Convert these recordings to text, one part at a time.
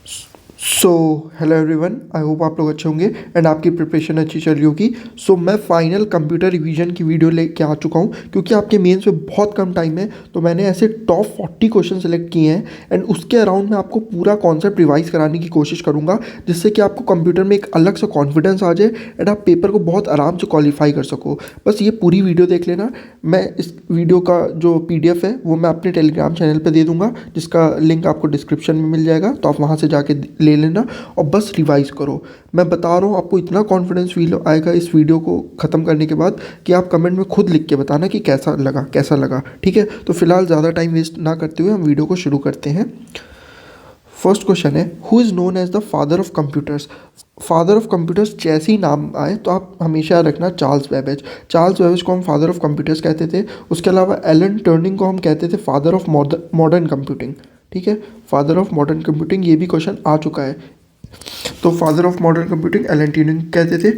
So hello everyone, I hope आप लोग अच्छे होंगे एंड आपकी प्रिपरेशन अच्छी चल रही होगी। मैं फाइनल कंप्यूटर रिवीजन की वीडियो लेके आ चुका हूँ क्योंकि आपके मेंस में बहुत कम टाइम है। तो मैंने ऐसे टॉप 40 क्वेश्चन सेलेक्ट किए हैं एंड उसके अराउंड मैं आपको पूरा कॉन्सेप्ट रिवाइज कराने की कोशिश करूँगा, जिससे कि आपको कंप्यूटर में एक अलग सा कॉन्फिडेंस आ जाए एंड आप पेपर को बहुत आराम से क्वालिफाई कर सको। बस ये पूरी वीडियो देख लेना। मैं इस वीडियो का जो PDF है वो मैं अपने टेलीग्राम चैनल पर दे दूँगा, जिसका लिंक आपको डिस्क्रिप्शन में मिल जाएगा, तो आप वहाँ से जाके ले लेना और बस रिवाइज करो। मैं बता रहा हूँ आपको इतना कॉन्फिडेंस फील आएगा इस वीडियो को ख़त्म करने के बाद कि आप कमेंट में खुद लिख के बताना कि कैसा लगा। ठीक है, तो फिलहाल ज़्यादा टाइम वेस्ट ना करते हुए हम वीडियो को शुरू करते हैं। फर्स्ट क्वेश्चन है, who is known as the father of computers. Father of computers जैसे ही नाम आए तो आप हमेशा रखना चार्ल्स बेबेज। चार्ल्स बेबेज को हम फादर ऑफ कंप्यूटर्स कहते थे। उसके अलावा एलन टर्निंग को हम कहते थे फादर ऑफ मॉडर्न कंप्यूटिंग। ठीक है, फादर ऑफ मॉडर्न कंप्यूटिंग, ये भी क्वेश्चन आ चुका है। तो father of modern computing Alan Turing कहते थे।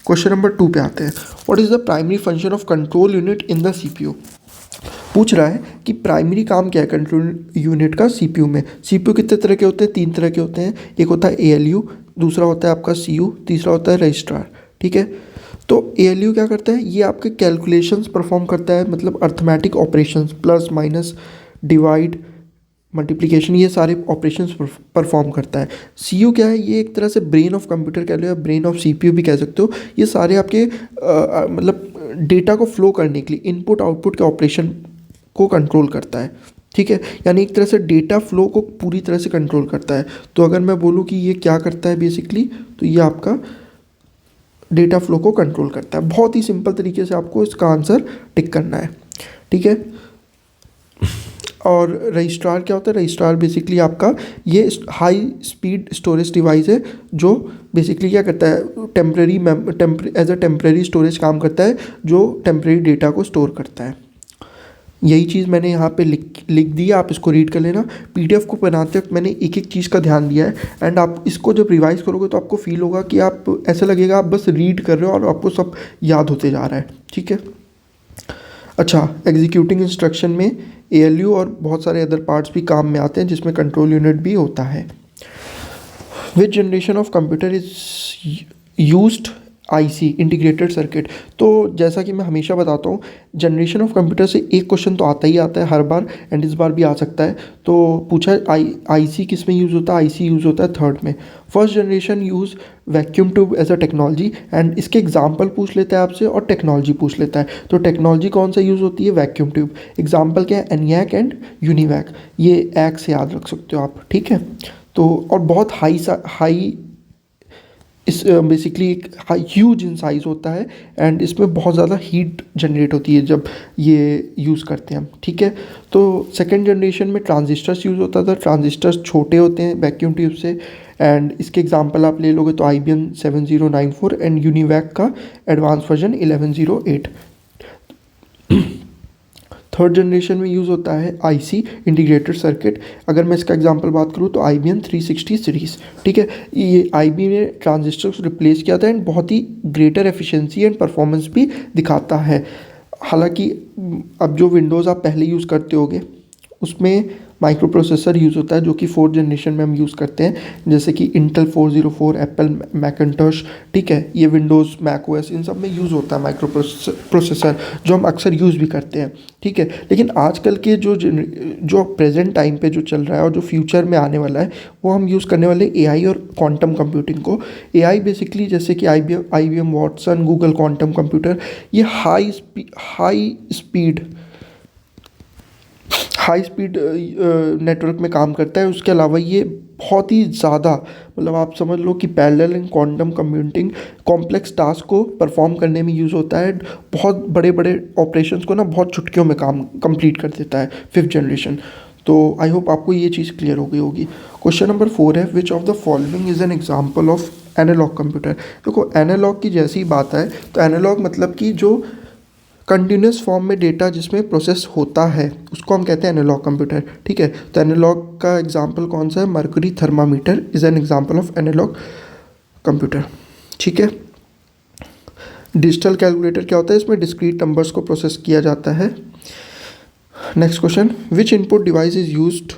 क्वेश्चन नंबर 2 पे आते हैं। What is the primary function of control unit in the CPU। पूछ रहा है कि प्राइमरी काम क्या है कंट्रोल यूनिट का CPU में। CPU कितने तरह के होते हैं? 3 तरह के होते हैं। एक होता है ALU, दूसरा होता है आपका CU, तीसरा होता है रजिस्ट्रार। ठीक है, तो ALU क्या करता है? ये आपके कैलकुलेशंस परफॉर्म करता है, मतलब arithmetic operations, plus minus divide multiplication, ये सारे ऑपरेशंस परफॉर्म करता है। CU क्या है? ये एक तरह से ब्रेन ऑफ कंप्यूटर कह लो या ब्रेन ऑफ CPU भी कह सकते हो। ये सारे आपके मतलब डेटा को फ्लो करने के लिए इनपुट आउटपुट के ऑपरेशन को कंट्रोल करता है। ठीक है, यानी एक तरह से डेटा फ्लो को पूरी तरह से कंट्रोल करता है। तो अगर मैं बोलूँ कि ये क्या करता है बेसिकली, तो ये आपका डेटा फ्लो को कंट्रोल करता है। बहुत ही सिंपल तरीके से आपको इसका आंसर टिक करना है। ठीक है, और रजिस्ट्रार क्या होता है? रजिस्ट्रार बेसिकली आपका ये हाई स्पीड स्टोरेज डिवाइस है, जो बेसिकली क्या करता है, एज अ टेम्परेरी स्टोरेज काम करता है, जो टेम्परेरी डेटा को स्टोर करता है। यही चीज़ मैंने यहाँ पे लिख दी है, आप इसको रीड कर लेना। PDF को बनाते वक्त मैंने एक एक चीज़ का ध्यान दिया है एंड आप इसको जब रिवाइज करोगे तो आपको फील होगा कि आप ऐसा लगेगा आप बस रीड कर रहे हो और आपको सब याद होते जा रहा है। ठीक है, अच्छा, एग्जीक्यूटिंग इंस्ट्रक्शन में ALU और बहुत सारे अदर पार्ट्स भी काम में आते हैं, जिसमें कंट्रोल यूनिट भी होता है। विच generation of computer is used IC, integrated circuit. तो जैसा कि मैं हमेशा बताता हूँ, जनरेशन ऑफ कंप्यूटर से एक क्वेश्चन तो आता ही आता है हर बार एंड इस बार भी आ सकता है। तो पूछा है IC किस में यूज़ होता है? IC यूज़ होता है 3rd में। First generation use vacuum tube as a technology, and इसके एग्जाम्पल पूछ लेता है आपसे और टेक्नोलॉजी पूछ लेता है। तो टेक्नोलॉजी कौन सा यूज़ होती है? Vacuum tube. एग्जाम्पल क्या है? ENIAC and UNIVAC. ये ENIAC से याद रख सकते हो आप। ठीक है, तो और बहुत हाई इस बेसिकली एक ह्यूज इन साइज़ होता है एंड इसमें बहुत ज़्यादा हीट जनरेट होती है जब ये यूज़ करते हैं हम। ठीक है, तो सेकेंड जनरेशन में ट्रांजिस्टर्स यूज़ होता था। ट्रांजिस्टर्स छोटे होते हैं वैक्यूम ट्यूब से, एंड इसके एग्जांपल आप ले लोगे तो IBM 7094 एंड यूनिवैक का एडवांस वर्जन 1108। थर्ड जनरेशन में यूज़ होता है IC, इंटीग्रेटेड सर्किट। अगर मैं इसका एग्जांपल बात करूँ तो IBM 360 सीरीज़। ठीक है, ये IBM ने ट्रांजिस्टर्स रिप्लेस किया था एंड बहुत ही ग्रेटर एफिशिएंसी एंड परफॉर्मेंस भी दिखाता है। हालांकि अब जो विंडोज़ आप पहले यूज़ करते होगे उसमें माइक्रो प्रोसेसर यूज़ होता है, जो कि 4th जनरेशन में हम यूज़ करते हैं, जैसे कि इंटेल 404, एप्पल मैकिन्टॉश। ठीक है, ये विंडोज़, मैक OS, इन सब में यूज़ होता है माइक्रो प्रोसेसर, जो हम अक्सर यूज़ भी करते हैं। ठीक है, लेकिन आजकल के जो प्रेजेंट टाइम पे जो चल रहा है और जो फ्यूचर में आने वाला है, वो हम यूज़ करने वाले AI और क्वांटम कंप्यूटिंग को। AI बेसिकली जैसे कि IBM Watson, Google quantum computer, ये हाई स्पीड नेटवर्क में काम करता है। उसके अलावा ये बहुत ही ज़्यादा, मतलब आप समझ लो कि parallel and quantum computing complex task को परफॉर्म करने में यूज़ होता है। बहुत बड़े बड़े ऑपरेशंस को ना बहुत चुटकियों में काम कंप्लीट कर देता है 5th जनरेशन। तो आई होप आपको ये चीज़ क्लियर हो गई होगी। क्वेश्चन नंबर 4 है, which of the following is an example of analog computer. देखो, एनालॉग की जैसी बात है तो एनालॉग मतलब कि जो कंटिन्यूस फॉर्म में डेटा जिसमें प्रोसेस होता है उसको हम कहते हैं एनालॉग कंप्यूटर। ठीक है, तो एनालॉग का एग्जांपल कौन सा है? Mercury thermometer is an example of analog computer. ठीक है, डिजिटल कैलकुलेटर क्या होता है? इसमें डिस्क्रीट नंबर्स को प्रोसेस किया जाता है। Next question, which input device is used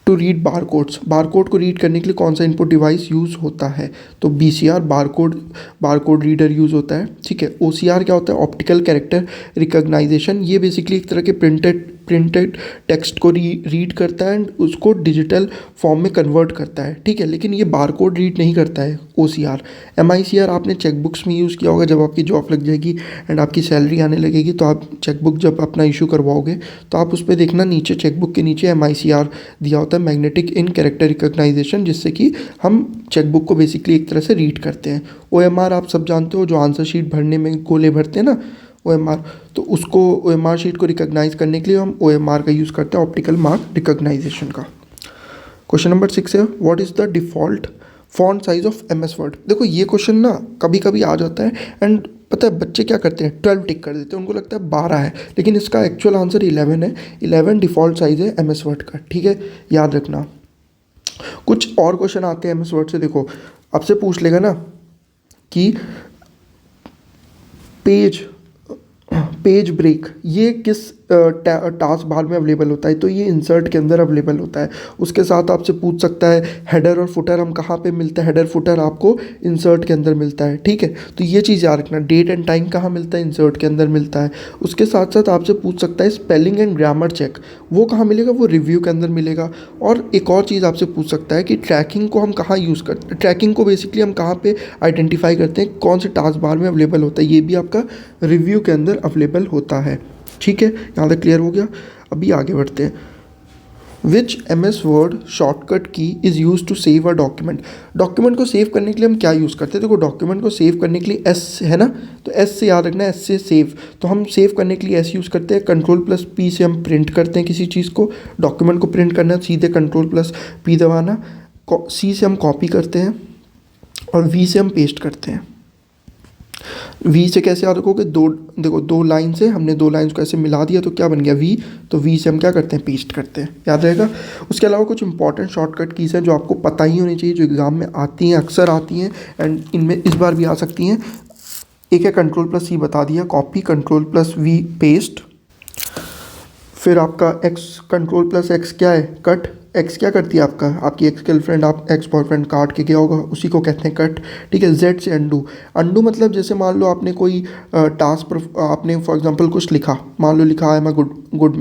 to read barcodes, barcode को रीड करने के लिए कौन सा इनपुट डिवाइस यूज़ होता है? तो BCR बारकोड रीडर यूज़ होता है, ठीक है। OCR क्या होता है? Optical character recognition. ये बेसिकली एक तरह के प्रिंटेड टेक्स्ट को रीड करता है एंड उसको डिजिटल फॉर्म में कन्वर्ट करता है, ठीक है। लेकिन ये बारकोड रीड नहीं करता है OCR। MICR आपने चेकबुक्स में यूज़ किया होगा, जब आपकी जॉब लग जाएगी एंड आपकी सैलरी आने लगेगी तो आप चेकबुक जब अपना इशू करवाओगे तो आप उस पर देखना नीचे चेकबुक के नीचे MICR दिया होता है, मैग्नेटिक इन कैरेक्टर रिकॉग्नाइजेशन, जिससे कि हम चेकबुक को बेसिकली एक तरह से रीड करते हैं। OMR आप सब जानते हो, जो आंसर शीट भरने में गोले भरते हैं ना, OMR, तो उसको OMR शीट को रिकॉग्नाइज करने के लिए हम OMR का यूज़ करते हैं, ऑप्टिकल मार्क रिकॉग्नाइजेशन का। क्वेश्चन नंबर 6 है, what is the default font size of MS word? देखो ये क्वेश्चन ना कभी कभी आ जाता है एंड पता है बच्चे क्या करते हैं, 12 टिक कर देते हैं, उनको लगता है 12 है, लेकिन इसका एक्चुअल आंसर 11 है। 11 डिफ़ॉल्ट साइज़ है MS वर्ड का, ठीक है, याद रखना। कुछ और क्वेश्चन आते हैं MS वर्ड से, देखो आपसे पूछ लेगा ना कि पेज ब्रेक ये किस टास्क बार में अवेलेबल होता है? तो ये इंसर्ट के अंदर अवेलेबल होता है। उसके साथ आपसे पूछ सकता है हेडर और फुटर हम कहाँ पे मिलता है? हेडर फुटर आपको इंसर्ट के अंदर मिलता है, ठीक है। तो ये चीज़ याद रखना, डेट एंड टाइम कहाँ मिलता है? इंसर्ट के अंदर मिलता है। उसके साथ साथ आपसे पूछ सकता है स्पेलिंग एंड ग्रामर चेक, वो कहाँ मिलेगा? वो रिव्यू के अंदर मिलेगा। और एक और चीज़ आपसे पूछ सकता है कि ट्रैकिंग को हम कहाँ यूज़ करते हैं, ट्रैकिंग को बेसिकली हम कहाँ पे आइडेंटिफाई करते हैं, कौन से टास्क बार में अवेलेबल होता है? ये भी आपका रिव्यू के अंदर अवेलेबल होता है, ठीक है। यहाँ तक क्लियर हो गया। अभी आगे बढ़ते हैं। Which MS word shortcut key is use to save a document? Document को सेव करने के लिए हम क्या यूज़ करते हैं? देखो डॉक्यूमेंट को सेव करने के लिए S है ना, तो S से याद रखना है, S से सेव। तो हम सेव करने के लिए S यूज़ करते हैं। Ctrl+P से हम प्रिंट करते हैं किसी चीज़ को, डॉक्यूमेंट को प्रिंट करना है सीधे Ctrl+P दबाना। C से हम कॉपी करते हैं और V से हम पेस्ट करते हैं। V से कैसे याद रखोगे? देखो दो लाइन से हमने दो लाइन्स को ऐसे मिला दिया तो क्या बन गया V, तो V से हम क्या करते हैं? पेस्ट करते हैं, याद रहेगा। उसके अलावा कुछ इंपॉर्टेंट शॉर्टकट कीज़ हैं जो आपको पता ही होनी चाहिए, जो एग्ज़ाम में आती हैं, अक्सर आती हैं एंड इनमें इस बार भी आ सकती हैं। एक है Ctrl+C बता दिया, कॉपी, Ctrl+V पेस्ट, फिर आपका Ctrl+X क्या है? कट। एक्स क्या करती है आपकी एक्स गर्लफ्रेंड, आप एक्स बॉयफ्रेंड काट के गया होगा, उसी को कहते हैं कट, ठीक है। Z से अंडू मतलब जैसे मान लो आपने कोई टास्क पर आपने फॉर एग्जांपल कुछ लिखा, मान लो लिखा I am a good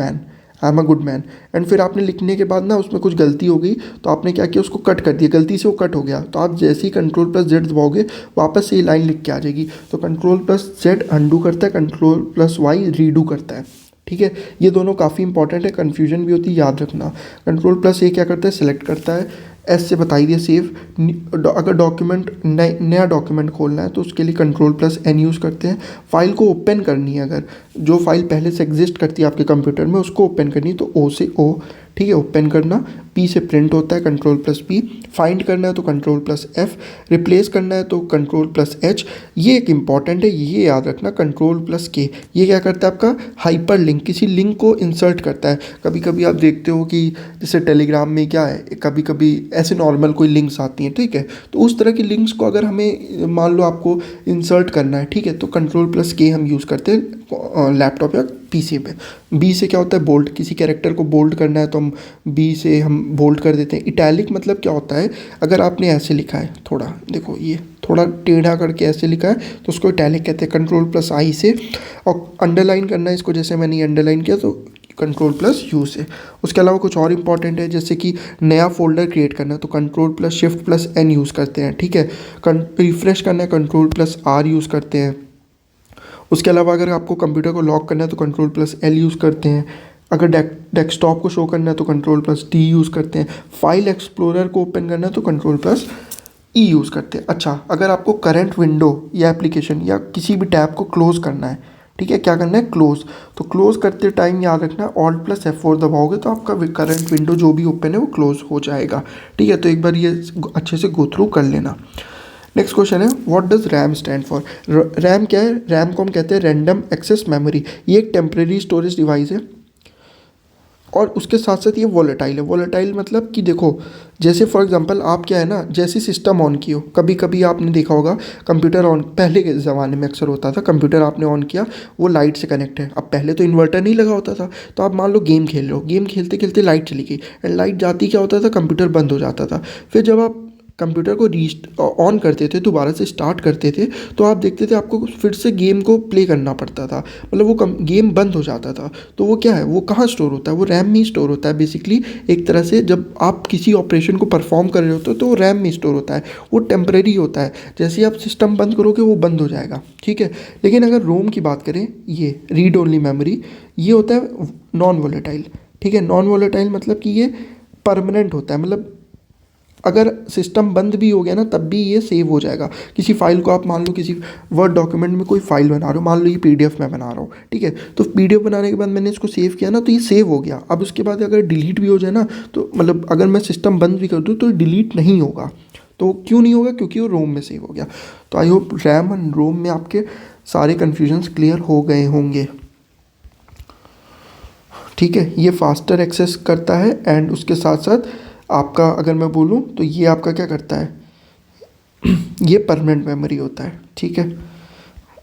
man and फिर आपने लिखने के बाद ना उसमें कुछ गलती हो गई तो आपने क्या किया? उसको कट कर दिया, गलती से वो कट हो गया। तो आप जैसे ही Ctrl+Z दबाओगे वापस से ये लाइन लिख के आ जाएगी। तो Ctrl+Z अंडू करता है, Ctrl+Y रीडू करता है, ठीक है। ये दोनों काफ़ी इंपॉर्टेंट है, कन्फ्यूजन भी होती है, याद रखना। Ctrl+A क्या करता है? सिलेक्ट करता है। S से बताई दिया सेव। अगर डॉक्यूमेंट नया डॉक्यूमेंट खोलना है तो उसके लिए Ctrl+N यूज़ करते हैं। फाइल को ओपन करनी है, अगर जो फाइल पहले से एग्जिस्ट करती है आपके कंप्यूटर में उसको ओपन करनी तो O से O, ठीक है, ओपन करना। P से प्रिंट होता है, Ctrl+P। फाइंड करना है तो Ctrl+F। रिप्लेस करना है तो Ctrl+H। ये एक इंपॉर्टेंट है, ये याद रखना, Ctrl+K। ये क्या करता है? आपका हाइपर लिंक, किसी लिंक को इंसर्ट करता है। कभी कभी आप देखते हो कि जैसे टेलीग्राम में क्या है, कभी कभी ऐसे नॉर्मल कोई लिंक्स आती हैं, ठीक है, तो उस तरह की लिंक्स को अगर हमें मान लो आपको इंसर्ट करना है, ठीक है, तो Ctrl+K हम यूज़ करते हैं लैपटॉप या PC पे। B से क्या होता है? बोल्ड, किसी कैरेक्टर को बोल्ड करना है तो हम B से हम बोल्ड कर देते हैं। इटैलिक मतलब क्या होता है? अगर आपने ऐसे लिखा है, थोड़ा देखो ये थोड़ा टेढ़ा करके ऐसे लिखा है तो उसको इटैलिक कहते हैं, Ctrl+I से। और अंडरलाइन करना है इसको, जैसे मैंने अंडरलाइन किया तो Ctrl+U से। उसके अलावा कुछ और इंपॉर्टेंट है, जैसे कि नया फोल्डर क्रिएट करना है तो Ctrl+Shift+N यूज़ करते हैं, ठीक है। रिफ्रेश करना है Ctrl+R यूज़ करते हैं। उसके अलावा अगर आपको कंप्यूटर को लॉक करना है तो Ctrl+L यूज़ करते हैं। अगर डेस्कटॉप को शो करना है तो Ctrl+D यूज़ करते हैं। फाइल एक्सप्लोरर को ओपन करना है तो Ctrl+E यूज़ करते हैं। अच्छा, अगर आपको करंट विंडो या एप्लीकेशन या किसी भी टैब को क्लोज़ करना है, ठीक है, क्या करना है? क्लोज़। तो क्लोज़ करते टाइम याद रखना Alt+F4 दबाओगे तो आपका करंट विंडो जो भी ओपन है वो क्लोज़ हो जाएगा, ठीक है। तो एक बार ये अच्छे से गो थ्रू कर लेना। नेक्स्ट क्वेश्चन है, what does RAM stand for? RAM क्या है? रैम को हम कहते हैं रैंडम एक्सेस मेमोरी। ये एक टेम्प्रेरी स्टोरेज डिवाइस है और उसके साथ साथ ये वॉलेटाइल है। वॉलेटाइल मतलब कि देखो, जैसे फॉर एग्जांपल आप क्या है ना, जैसे सिस्टम ऑन किया, कभी कभी आपने देखा होगा कंप्यूटर ऑन, पहले के ज़माने में अक्सर होता था, कंप्यूटर आपने ऑन किया, वो लाइट से कनेक्ट है। अब पहले तो इन्वर्टर नहीं लगा होता था, तो आप मान लो गेम खेल रहे हो, गेम खेलते खेलते लाइट चली गई, एंड लाइट जाती क्या होता था, कंप्यूटर बंद हो जाता था। फिर जब आप कंप्यूटर को ऑन करते थे, दोबारा से स्टार्ट करते थे, तो आप देखते थे आपको फिर से गेम को प्ले करना पड़ता था, मतलब वो गेम बंद हो जाता था। तो वो क्या है, वो कहाँ स्टोर होता है, वो रैम में ही स्टोर होता है बेसिकली। एक तरह से जब आप किसी ऑपरेशन को परफॉर्म कर रहे होते हो तो वो रैम में स्टोर होता है, वो टेम्परेरी होता है। जैसे ही आप सिस्टम बंद करोगे वो बंद हो जाएगा, ठीक है। लेकिन अगर रोम की बात करें, ये रीड ओनली मेमोरी, ये होता है नॉन वोलेटाइल, ठीक है। नॉन वोलेटाइल मतलब कि ये परमानेंट होता है, मतलब अगर सिस्टम बंद भी हो गया ना तब भी ये सेव हो जाएगा। किसी फाइल को आप मान लो, किसी वर्ड डॉक्यूमेंट में कोई फाइल बना रहे हो, मान लो ये पीडीएफ में बना रहा हूँ, ठीक है। तो पीडीएफ बनाने के बाद मैंने इसको सेव किया ना, तो ये सेव हो गया। अब उसके बाद अगर डिलीट भी हो जाए ना, तो मतलब अगर मैं सिस्टम बंद भी कर दूँ तो डिलीट नहीं होगा। तो क्यों नहीं होगा, क्योंकि वो रोम में सेव हो गया। तो आई होप रैम एंड रोम में आपके सारे कन्फ्यूजन्स क्लियर हो गए होंगे, ठीक है। ये फास्टर एक्सेस करता है, एंड उसके साथ साथ आपका अगर मैं बोलूँ तो ये आपका क्या करता है, ये परमानेंट मेमोरी होता है, ठीक है।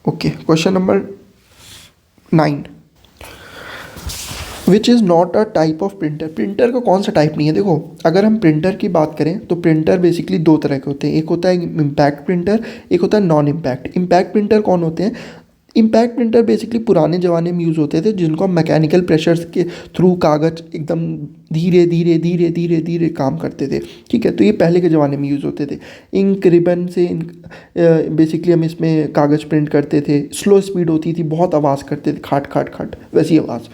Okay, question number 9, which is not a type of printer. Printer का कौन सा टाइप नहीं है। देखो, अगर हम प्रिंटर की बात करें तो प्रिंटर बेसिकली दो तरह के होते हैं, एक होता है इम्पैक्ट प्रिंटर, एक होता है नॉन इम्पैक्ट। इम्पैक्ट प्रिंटर कौन होते हैं, इम्पैक्ट प्रिंटर बेसिकली पुराने ज़माने में यूज़ होते थे, जिनको हम मैकेनिकल प्रेशर्स के थ्रू कागज़ एकदम धीरे धीरे धीरे धीरे धीरे काम करते थे, ठीक है। तो ये पहले के ज़माने में यूज़ होते थे। इंक रिबन से बेसिकली हम इसमें कागज़ प्रिंट करते थे, स्लो स्पीड होती थी, बहुत आवाज़ करते थे, खाट खाट खाट वैसी आवाज़।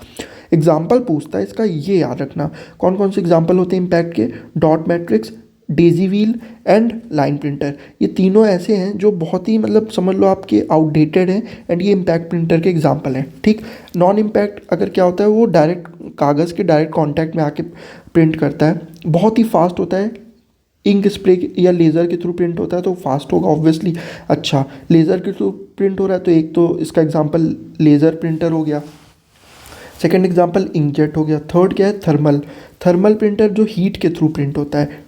एग्जाम्पल पूछता है इसका, ये याद रखना कौन कौन से एग्जाम्पल होते हैं इम्पैक्ट के, dot matrix, Daisy wheel and line printer. ये तीनों ऐसे हैं जो बहुत ही मतलब समझ लो आपके आउटडेटेड हैं, एंड ये इम्पैक्ट प्रिंटर के एग्जांपल हैं, ठीक। नॉन इम्पैक्ट अगर क्या होता है, वो डायरेक्ट कागज़ के डायरेक्ट कांटेक्ट में आके प्रिंट करता है, बहुत ही फास्ट होता है। इंक स्प्रे या लेज़र के थ्रू प्रिंट होता है तो फास्ट होगा ऑब्वियसली। अच्छा, लेज़र के थ्रू प्रिंट हो रहा है तो एक तो इसका एग्जाम्पल लेज़र प्रिंटर हो गया, सेकेंड एग्जाम्पल इंकजेट हो गया, थर्ड क्या है, थर्मल। थर्मल प्रिंटर जो हीट के थ्रू प्रिंट होता है,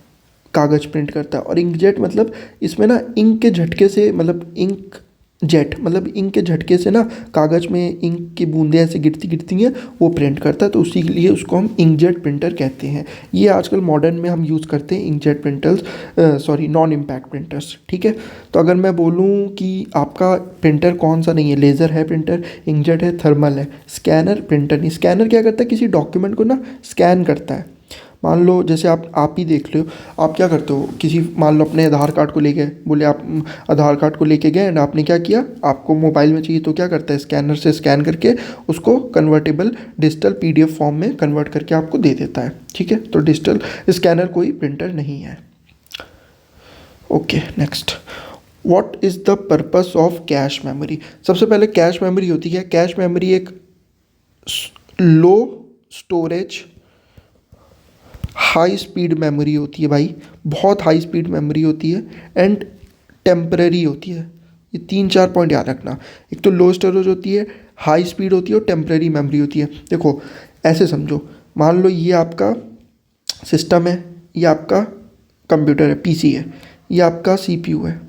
कागज़ प्रिंट करता है। और इंकजेट मतलब इसमें ना इंक के झटके से, मतलब इंक जेट मतलब इंक के झटके से ना कागज़ में इंक की बूंदें ऐसे गिरती गिरती हैं, वो प्रिंट करता है, तो उसी के लिए उसको हम इंकजेट प्रिंटर कहते हैं। ये आजकल मॉडर्न में हम यूज़ करते हैं inkjet printers, sorry non impact printers, ठीक है। तो अगर मैं बोलूँ कि आपका प्रिंटर कौन सा नहीं है, लेज़र है प्रिंटर, इंकजेट है, थर्मल है। स्कैनर प्रिंटर नहीं। स्कैनर क्या करता है, किसी डॉक्यूमेंट को ना स्कैन करता है। मान लो जैसे आप ही देख लो, आप क्या करते हो, किसी मान लो अपने आधार कार्ड को लेके बोले, आप आधार कार्ड को लेके गए एंड आपने क्या किया, आपको मोबाइल में चाहिए तो क्या करता है, स्कैनर से स्कैन करके उसको कन्वर्टेबल डिजिटल पीडीएफ फॉर्म में कन्वर्ट करके आपको दे देता है, ठीक है। तो डिजिटल स्कैनर कोई प्रिंटर नहीं है। Okay, next, what is the purpose of cache memory. सबसे पहले कैश मेमोरी होती है, कैश मेमोरी एक लो स्टोरेज हाई स्पीड मेमोरी होती है भाई, बहुत हाई स्पीड मेमोरी होती है, एंड टेम्पररी होती है। ये 3-4 पॉइंट याद रखना, एक तो लो स्टोरेज होती है, हाई स्पीड होती है, और टेम्पररी मेमोरी होती है। देखो ऐसे समझो, मान लो ये आपका सिस्टम है, ये आपका कंप्यूटर है, पीसी है, ये आपका सीपीयू है।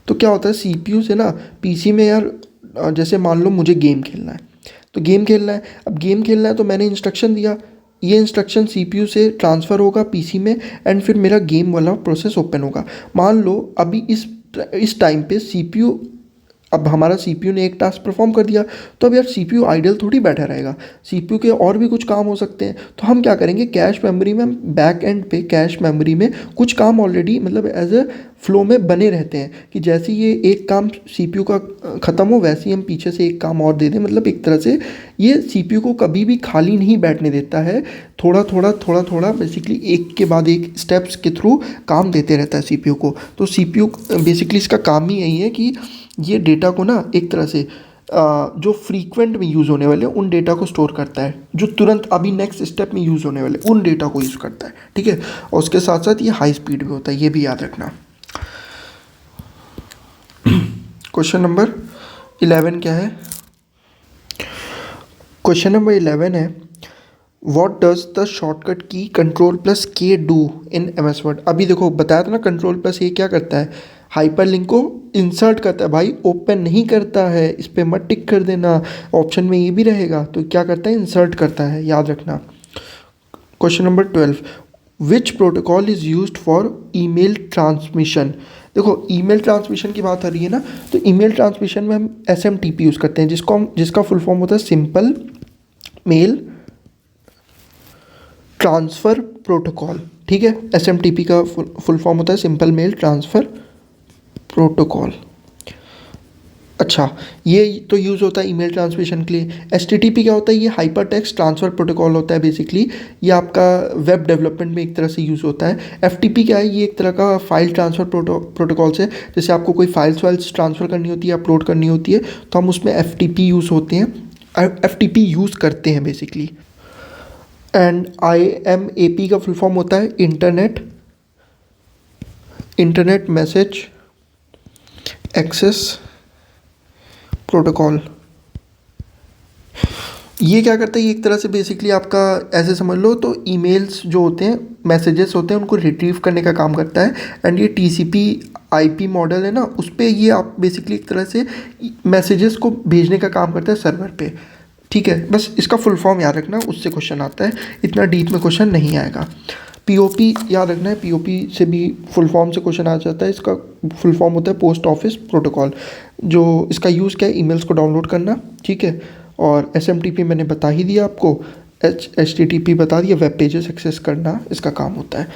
तो क्या होता है, सीपीयू से ना पीसी में यार, जैसे मान लो मुझे गेम खेलना है, तो गेम खेलना है, अब गेम खेलना है तो मैंने इंस्ट्रक्शन दिया, ये इंस्ट्रक्शन सीपीयू से ट्रांसफ़र होगा पीसी में, एंड फिर मेरा गेम वाला प्रोसेस ओपन होगा। मान लो अभी इस टाइम पे सीपीयू, अब हमारा सीपीयू ने एक टास्क परफॉर्म कर दिया, तो अब यार सीपीयू आइडल थोड़ी बैठा रहेगा, सीपीयू के और भी कुछ काम हो सकते हैं। तो हम क्या करेंगे, कैश मेमोरी में, बैक एंड पे कैश मेमोरी में कुछ काम ऑलरेडी मतलब एज ए फ्लो में बने रहते हैं, कि जैसे ये एक काम सीपीयू का ख़त्म हो, वैसे ही हम पीछे से एक काम और दे दें। मतलब एक तरह से ये सीपीयू को कभी भी खाली नहीं बैठने देता है, थोड़ा थोड़ा बेसिकली एक के बाद एक स्टेप्स के थ्रू काम देते रहता है सीपीयू को। तो सीपीयू बेसिकली इसका काम ही यही है कि ये डेटा को ना एक तरह से जो फ्रीक्वेंट में यूज़ होने वाले उन डेटा को स्टोर करता है, जो तुरंत अभी नेक्स्ट स्टेप में यूज़ होने वाले उन डेटा को यूज़ करता है, ठीक है। और उसके साथ साथ ये हाई स्पीड भी होता है, ये भी याद रखना। क्वेश्चन नंबर 11 क्या है, क्वेश्चन नंबर 11 है, what does the shortcut key control plus K do in M S Word. अभी देखो बताया था ना, कंट्रोल प्लस ये क्या करता है, हाइपर लिंक को इंसर्ट करता है भाई, ओपन नहीं करता है। इस पर मत टिक कर देना, ऑप्शन में ये भी रहेगा। तो क्या करता है, इंसर्ट करता है, याद रखना। Question number 12, which protocol is used for email transmission. देखो ईमेल ट्रांसमिशन की बात आ रही है ना, तो ईमेल ट्रांसमिशन में हम SMTP यूज़ करते हैं, जिसका फुल फॉर्म होता है सिंपल मेल ट्रांसफ़र प्रोटोकॉल। ठीक है, SMTP का फुल फॉर्म होता है सिंपल मेल ट्रांसफ़र प्रोटोकॉल। अच्छा, ये तो यूज़ होता है ईमेल ट्रांसमिशन के लिए। HTTP क्या होता है, ये हाइपर टेक्स्ट ट्रांसफ़र प्रोटोकॉल होता है बेसिकली। ये आपका वेब डेवलपमेंट में एक तरह से यूज़ होता है। FTP क्या है, ये एक तरह का फाइल ट्रांसफ़र प्रोटोकॉल्स है। जैसे आपको कोई फाइल्स ट्रांसफ़र करनी होती है, अपलोड करनी होती है, तो हम उसमें FTP यूज़ होते हैं, FTP यूज़ करते हैं बेसिकली। एंड IMAP का फुल फॉर्म होता है इंटरनेट मैसेज एक्सेस प्रोटोकॉल। ये क्या करता है, ये एक तरह से बेसिकली आपका ऐसे समझ लो तो ईमेल्स जो होते हैं, मैसेजेस होते हैं, उनको रिट्रीव करने का काम करता है। एंड ये TCP IP मॉडल है ना, उस पर ये आप बेसिकली एक तरह से मैसेजेस को भेजने का काम करता है सर्वर पे। ठीक है, बस इसका फुल फॉर्म याद रखना, उससे क्वेश्चन आता है, इतना डीप में क्वेश्चन नहीं आएगा। POP याद रखना है, POP से भी फुल फॉर्म से क्वेश्चन आ जाता है। इसका फुल फॉर्म होता है पोस्ट ऑफिस प्रोटोकॉल। जो इसका यूज़ क्या है, ईमेल्स को डाउनलोड करना। ठीक है, और SMTP मैंने बता ही दिया आपको, HTTP बता दिया, वेब पेजेस एक्सेस करना इसका काम होता है।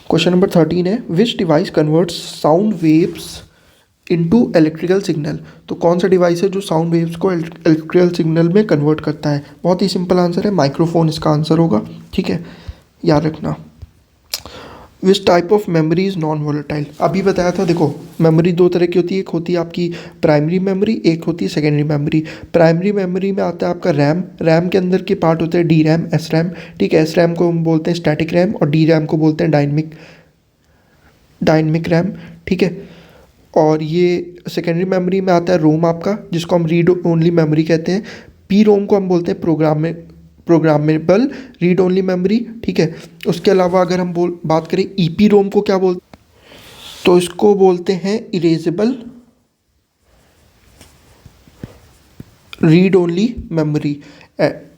क्वेश्चन नंबर 13 है, विच device converts sound waves into electrical signal. तो कौन सा डिवाइस है जो साउंड वेव्स को इलेक्ट्रिकल सिग्नल में कन्वर्ट करता है। बहुत ही सिंपल आंसर है, माइक्रोफोन इसका आंसर होगा। ठीक है, याद रखना। Which type of memory is non volatile. अभी बताया था, देखो मेमोरी दो तरह की होती है, एक होती है आपकी प्राइमरी मेमोरी, एक होती है सेकेंडरी मेमोरी। प्राइमरी मेमोरी में आता है आपका रैम के अंदर के पार्ट होते हैं DRAM, SRAM। ठीक है, SRAM को हम बोलते हैं स्टैटिक रैम, और DRAM को बोलते हैं डायनमिक रैम। ठीक है, और ये सेकेंडरी मेमोरी में आता है रोम आपका, जिसको हम रीड ओनली मेमोरी कहते हैं। PROM को हम बोलते हैं प्रोग्रामेबल रीड ओनली मेमोरी। ठीक है, उसके अलावा अगर हम बात करें EPROM को क्या बोलते, तो इसको बोलते हैं erasable read only memory,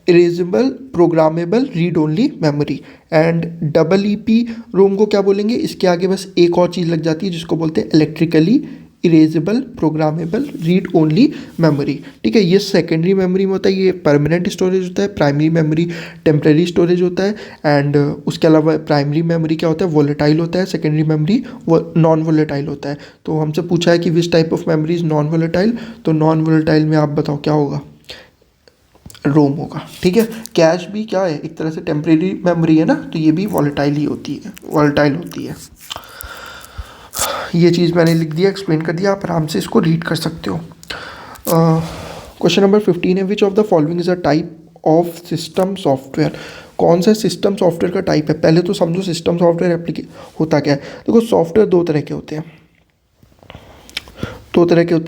erasable programmable read only memory. And EEPROM को क्या बोलेंगे, इसके आगे बस एक और चीज़ लग जाती है जिसको बोलते हैं electrically erasable programmable read only memory. ठीक है, ये सेकेंडरी मेमोरी में होता है, ये परमानेंट स्टोरेज होता है। प्राइमरी मेमोरी टेम्परेरी स्टोरेज होता है। एंड उसके अलावा प्राइमरी मेमोरी क्या होता है, वोलेटाइल होता है। सेकेंडरी मेमोरी नॉन वोलेटाइल होता है। तो हमसे पूछा है कि which type of memory is non volatile, तो नॉन वोलेटाइल में आप बताओ क्या होगा, रोम होगा। ठीक है, कैश भी क्या है, एक तरह से टेम्परेरी मेमोरी है ना, तो ये भी वॉलेटाइल होती है। ये चीज़ मैंने लिख दिया, एक्सप्लेन कर दिया, आप आराम से इसको रीड कर सकते हो। क्वेश्चन नंबर 15 है, which of the following is a type of system software. कौन सा सिस्टम सॉफ्टवेयर का टाइप है। पहले तो समझो सिस्टम सॉफ्टवेयर होता क्या है। देखो सॉफ्टवेयर दो तरह के होते हैं,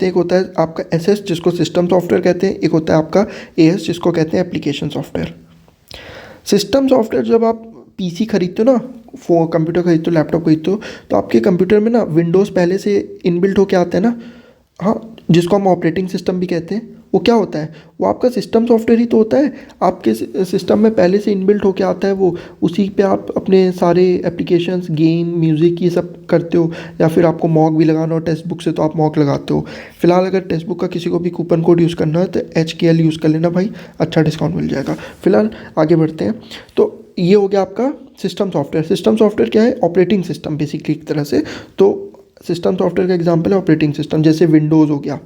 एक होता है आपका SS जिसको सिस्टम सॉफ्टवेयर कहते हैं, एक होता है आपका AS जिसको कहते हैं एप्लीकेशन सॉफ्टवेयर। सिस्टम सॉफ्टवेयर जब आप PC खरीदते हो ना, कंप्यूटर खरीदते हो, लैपटॉप खरीदते हो, तो आपके कंप्यूटर में ना विंडोज़ पहले से इनबिल्ट होके आता है ना, हाँ, जिसको हम ऑपरेटिंग सिस्टम भी कहते हैं। वो क्या होता है, वो आपका सिस्टम सॉफ्टवेयर ही तो होता है। आपके सिस्टम में पहले से इनबिल्ट होके आता है वो, उसी पे आप अपने सारे एप्लीकेशंस, गेम, म्यूज़िक ये सब करते हो। या फिर आपको मॉक भी लगाना हो टेक्स्ट बुक से, तो आप मॉक लगाते हो। फिलहाल अगर टेक्स्ट बुक का किसी को भी कूपन कोड यूज़ करना है तो HKL यूज़ कर लेना भाई, अच्छा डिस्काउंट मिल जाएगा। फिलहाल आगे बढ़ते हैं। तो ये हो गया आपका सिस्टम सॉफ्टवेयर। सिस्टम सॉफ्टवेयर क्या है, ऑपरेटिंग सिस्टम बेसिकली एक तरह से। तो सिस्टम सॉफ्टवेयर का एग्जांपल है ऑपरेटिंग सिस्टम, जैसे विंडोज़ हो गया।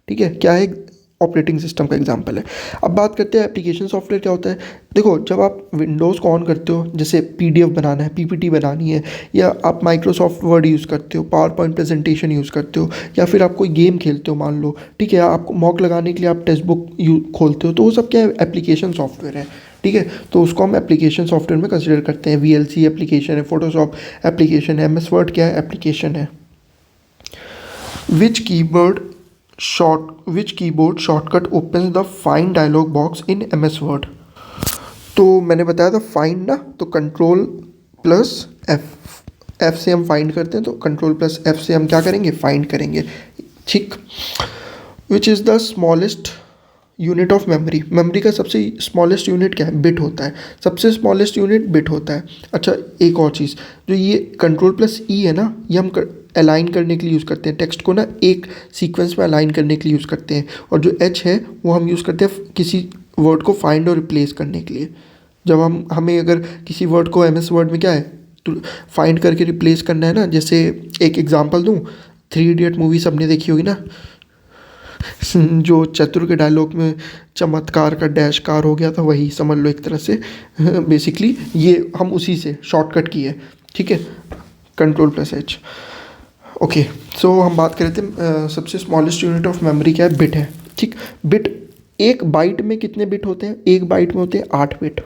ठीक है, क्या है, ऑपरेटिंग सिस्टम का एग्जांपल है। अब बात करते हैं एप्लीकेशन सॉफ्टवेयर क्या होता है। देखो जब आप विंडोज़ को ऑन करते हो, जैसे PDF बनाना है, PPT बनानी है, या आप माइक्रोसॉफ्ट वर्ड यूज़ करते हो, पावर पॉइंट प्रेजेंटेशन यूज़ करते हो, या फिर आप कोई गेम खेलते हो मान लो, ठीक है, आपको मॉक लगाने के लिए आप टेक्स्ट बुक खोलते हो, तो वो सब क्या है, एप्लीकेशन सॉफ्टवेयर है। ठीक है, तो उसको हम एप्लीकेशन सॉफ्टवेयर में कंसिडर करते हैं। VLC एप्लीकेशन है, फोटोशॉप एप्लीकेशन है, MS वर्ड क्या है, एप्लीकेशन है। Which keyboard shortcut opens the find dialog box in MS Word. तो मैंने बताया था फाइंड ना, तो कंट्रोल प्लस एफ से हम फाइंड करते हैं, तो कंट्रोल प्लस एफ से हम क्या करेंगे, फाइंड करेंगे। ठीक। Which is the smallest unit of memory. Memory का सबसे स्मॉलेस्ट यूनिट क्या है, बिट होता है। सबसे स्मॉलेस्ट यूनिट बिट होता है। अच्छा, एक और चीज़, जो ये कंट्रोल प्लस ई है ना, ये हम अलाइन करने के लिए यूज़ करते हैं, टेक्स्ट को ना एक सीक्वेंस में अलाइन करने के लिए यूज़ करते हैं। और जो एच है वो हम यूज़ करते हैं किसी वर्ड को फाइंड और रिप्लेस करने के लिए। जब हमें अगर किसी वर्ड को एम एस वर्ड में क्या है, तो फाइंड करके रिप्लेस करना है ना। जैसे एक एग्जांपल दूँ, 3 इडियट मूवी सबने देखी होगी ना, जो चतुर के डायलॉग में चमत्कार का डैशकार हो गया था, वही समझ लो एक तरह से। बेसिकली ये हम उसी से शॉर्टकट की है। ठीक है, कंट्रोल प्लस एच। ओके, सो हम बात कर रहे थे सबसे स्मॉलेस्ट यूनिट ऑफ मेमोरी क्या है, बिट है। ठीक, बिट, एक बाइट में कितने बिट होते हैं, एक बाइट में होते हैं 8 बिट।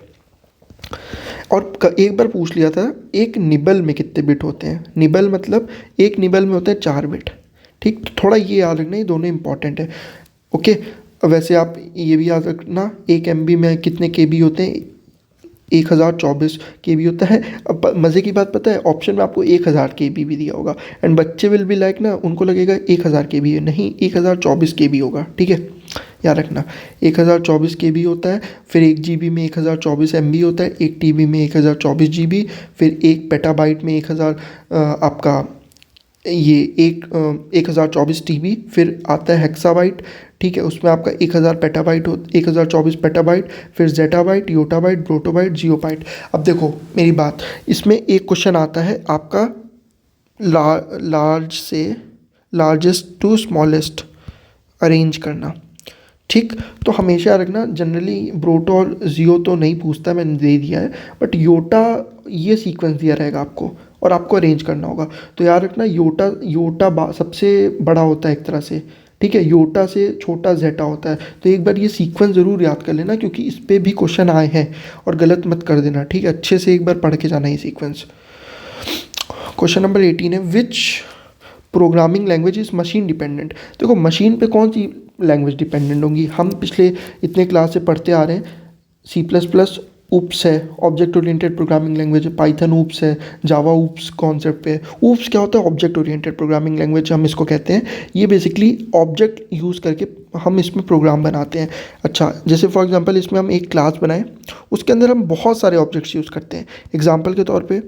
और एक बार पूछ लिया था एक निबल में कितने बिट होते हैं। निबल मतलब एक निबल में होते हैं 4 बिट। ठीक, तो थोड़ा ये याद रखना, ये दोनों इंपॉर्टेंट है। ओके, वैसे आप ये भी याद रखना, एक MB में कितने KB होते हैं, 1024 KB होता है। अब मज़े की बात पता है, ऑप्शन में आपको 1000 KB भी दिया होगा, एंड बच्चे विल बी लाइक ना, उनको लगेगा 1000 KB है, नहीं 1024 KB होगा। ठीक है, याद रखना 1024 KB होता है। फिर 1 GB में 1024 MB होता है, 1 TB में 1024 GB, फिर 1 पेटाबाइट में 1000 आपका ये 1024 TB, फिर आता है हेक्साबाइट। ठीक है, उसमें आपका 1000 पेटाबाइट 1024 पेटाबाइट, फिर जेटाबाइट, योटाबाइट, ब्रोटोबाइट, जियोबाइट। अब देखो मेरी बात, इसमें एक क्वेश्चन आता है आपका लार्ज से लार्जेस्ट टू स्मॉलेस्ट अरेंज करना। ठीक, तो हमेशा रखना, जनरली ब्रोटो और जियो तो नहीं पूछता, मैंने दे दिया है, बट योटा ये सीक्वेंस दिया रहेगा आपको और आपको अरेंज करना होगा। तो याद रखना, योटा सबसे बड़ा होता है एक तरह से। ठीक है, योटा से छोटा जेटा होता है। तो एक बार ये सीक्वेंस ज़रूर याद कर लेना, क्योंकि इस पर भी क्वेश्चन आए हैं, और गलत मत कर देना। ठीक है, अच्छे से एक बार पढ़ के जाना ये सीक्वेंस। क्वेश्चन नंबर 18 है, विच programming language is machine dependent. देखो मशीन पे कौन सी लैंग्वेज डिपेंडेंट होंगी, हम पिछले इतने क्लास से पढ़ते आ रहे हैं। C++ ऊप्स है, ऑब्जेक्ट ओरिएंटेड प्रोग्रामिंग लैंग्वेज है। पाइथन ऊप्स है, जावा ऊप्स कॉन्सेप्ट पे। ऊप्स क्या होता है, ऑब्जेक्ट ओरिएंटेड प्रोग्रामिंग लैंग्वेज हम इसको कहते हैं। ये बेसिकली ऑब्जेक्ट यूज़ करके हम इसमें प्रोग्राम बनाते हैं। अच्छा, जैसे फॉर एग्जांपल इसमें हम एक क्लास बनाएं, उसके अंदर हम बहुत सारे ऑब्जेक्ट्स यूज़ करते हैं। एग्जांपल के तौर पे,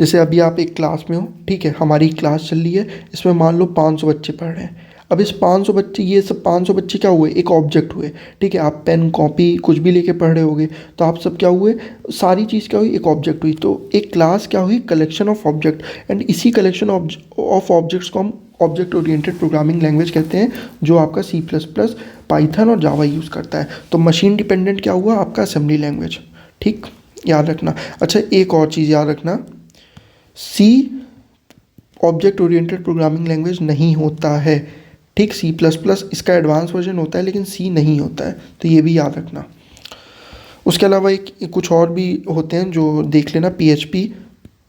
जैसे अभी आप एक क्लास में हो, ठीक है, हमारी क्लास चल रही है, इसमें मान लो 500 बच्चे पढ़ रहे हैं। अब इस 500 बच्चे, ये सब 500 बच्चे क्या हुए, एक ऑब्जेक्ट हुए। ठीक है, आप पेन कॉपी कुछ भी लेके पढ़ रहे होगे, तो आप सब क्या हुए, सारी चीज़ क्या हुई, एक ऑब्जेक्ट हुई। तो एक क्लास क्या हुई, कलेक्शन ऑफ ऑब्जेक्ट, एंड इसी कलेक्शन ऑफ ऑब्जेक्ट्स को हम ऑब्जेक्ट ओरिएंटेड प्रोग्रामिंग लैंग्वेज कहते हैं, जो आपका C++, पाइथन और जावा यूज़ करता है। तो मशीन डिपेंडेंट क्या हुआ, आपका असेंबली लैंग्वेज। ठीक, याद रखना। अच्छा, एक और चीज़ याद रखना, C object oriented programming language नहीं होता है। ठीक, C++ इसका एडवांस वर्जन होता है, लेकिन C नहीं होता है, तो ये भी याद रखना। उसके अलावा कुछ और भी होते हैं जो देख लेना, PHP,